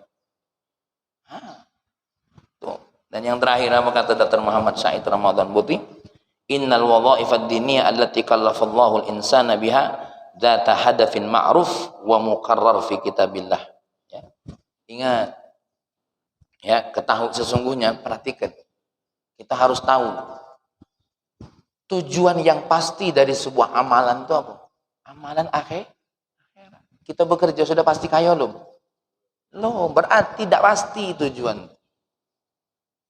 Tuh. Dan yang terakhir apa kata Dr. Muhammad Said Ramadan Buti? Innal wadha'ifad diniyah allati kallafallahu al-insana biha dzata hadafin ma'ruf wa muqarrar fi kitabillah. Ya. Ingat. Ya, ketahui sesungguhnya, perhatikan. Kita harus tahu tujuan yang pasti dari sebuah amalan itu apa? Amalan akhir. Kita bekerja sudah pasti kaya belum? Loh, berarti tidak pasti tujuan.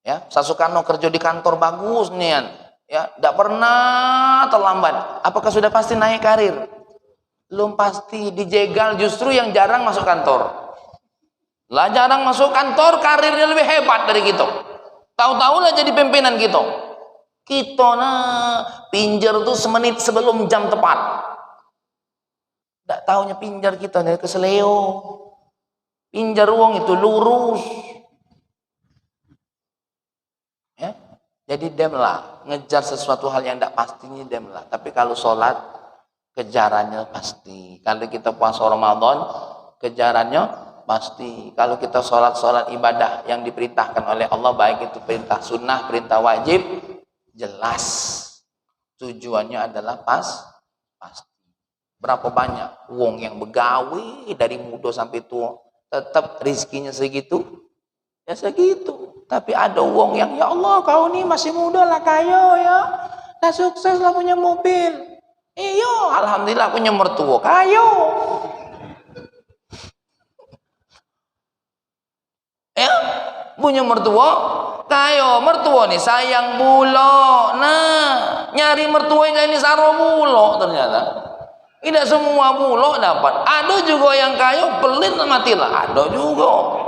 Ya, saya Soekarno kerja di kantor bagus nih, ya, tidak pernah terlambat. Apakah sudah pasti naik karir? Belum pasti, dijegal justru yang jarang masuk kantor. Lah jarang masuk kantor, karirnya lebih hebat dari kita. Tahu-tahu lah jadi pimpinan kita. Kita pinjer tuh semenit sebelum jam tepat. Tidak tahunya pinjar kita dari keseleo. Pinjar uang itu lurus. Ya, jadi demlah ngejar sesuatu hal yang tidak pastinya demlah. Tapi kalau sholat kejarannya pasti. Kalau kita puasa Ramadan kejarannya pasti. Kalau kita sholat ibadah yang diperintahkan oleh Allah, baik itu perintah sunnah, perintah wajib, jelas tujuannya adalah pasti. Berapa banyak uang yang begawi dari muda sampai tua, tetap rizkinya segitu, ya segitu. Tapi ada uang yang, ya Allah kau nih masih muda lah kaya ya, dah sukses lah punya mobil, iyo alhamdulillah punya mertua kaya. Ya, punya mertua kaya, mertua nih sayang bulo, nah nyari mertua ini saro bulo ternyata. Tidak semua bulog dapat. Ada juga yang kaya pelit matilah. Ada juga.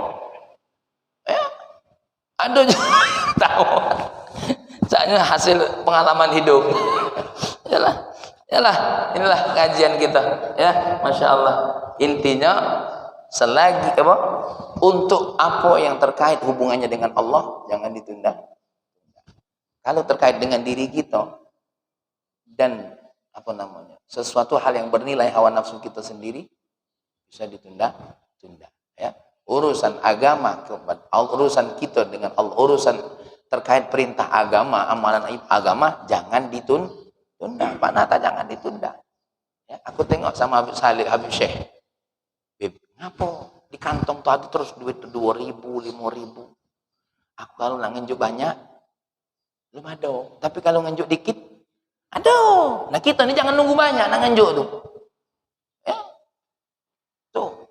Ya. Ada juga. Tahu. Soalnya hasil pengalaman hidup. Yalah. Inilah kajian kita. Ya, Masya Allah. Intinya selagi apa? Untuk apa yang terkait hubungannya dengan Allah, jangan ditunda. Kalau terkait dengan diri kita dan apa namanya, sesuatu hal yang bernilai hawa nafsu kita sendiri, bisa ditunda. Ya, urusan agama, urusan kita dengan Allah, urusan terkait perintah agama, amalan agama, jangan ditunda. Pak Nata, jangan ditunda. Ya, aku tengok sama Habib Syekh. Ngapa di kantong tuh ada terus duit 2.000, 5.000. Aku kalau nak ngenjuk banyak, belum ada. Tapi kalau ngenjuk dikit, aduh, nah kita ini jangan nunggu banyak nak nganjuk tuh. Ya. Tuh.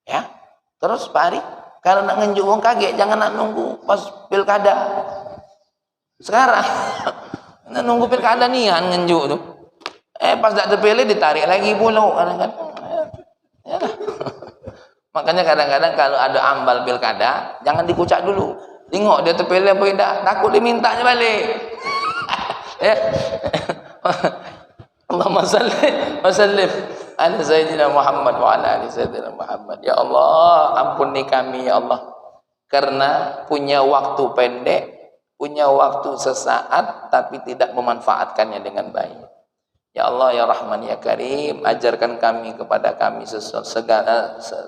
Ya. Terus Pak Ari, kalau nak nganjuk wong kaget jangan nak nunggu pas pilkada. Sekarang nak nunggu pilkada nih nganjuk tuh. Pas dak terpilih ditarik lagi pulau kadang-kadang. Ya. Makanya kadang-kadang kalau ada ambal pilkada, jangan dikucak dulu. Tengok dia terpilih apa tidak, takut dimintanya balik. Ya. Allahumma salli wa sallim ala sayyidina Muhammad wa ala ali sayyidina Muhammad. Ya Allah, ampuni kami ya Allah, karena punya waktu pendek, punya waktu sesaat tapi tidak memanfaatkannya dengan baik. Ya Allah ya Rahman ya Karim, ajarkan kami kepada kami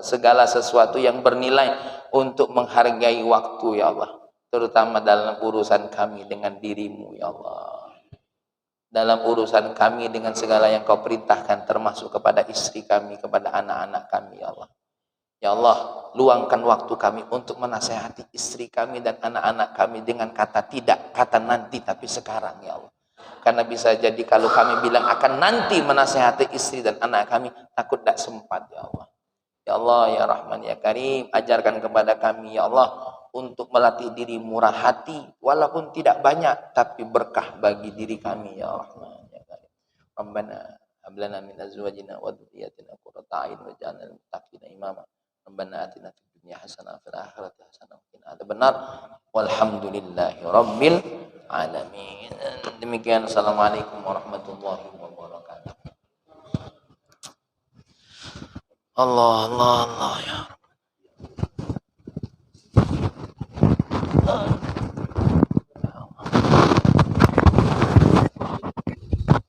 segala sesuatu yang bernilai untuk menghargai waktu ya Allah, terutama dalam urusan kami dengan dirimu ya Allah, dalam urusan kami dengan segala yang kau perintahkan, termasuk kepada istri kami, kepada anak-anak kami ya Allah. Ya Allah, luangkan waktu kami untuk menasehati istri kami dan anak-anak kami dengan kata tidak, kata nanti, tapi sekarang ya Allah. Karena bisa jadi kalau kami bilang akan nanti menasehati istri dan anak kami, takut tak sempat ya Allah. Ya Allah ya Rahman ya Karim, ajarkan kepada kami ya Allah untuk melatih diri murah hati, walaupun tidak banyak tapi berkah bagi diri kami ya Rahman ya Karim. Rabbana hab lana min azwajina wa dhurriyyatina qurrata a'yun waj'alna lil muttaqina imama. Rabbana atina fid dunya hasanah wa fil akhirati hasanah wa qina adzabannar. Walhamdulillahi rabbil alamin. Demikian, assalamualaikum warahmatullahi wabarakatuh. Allah, Allah, Allah ya.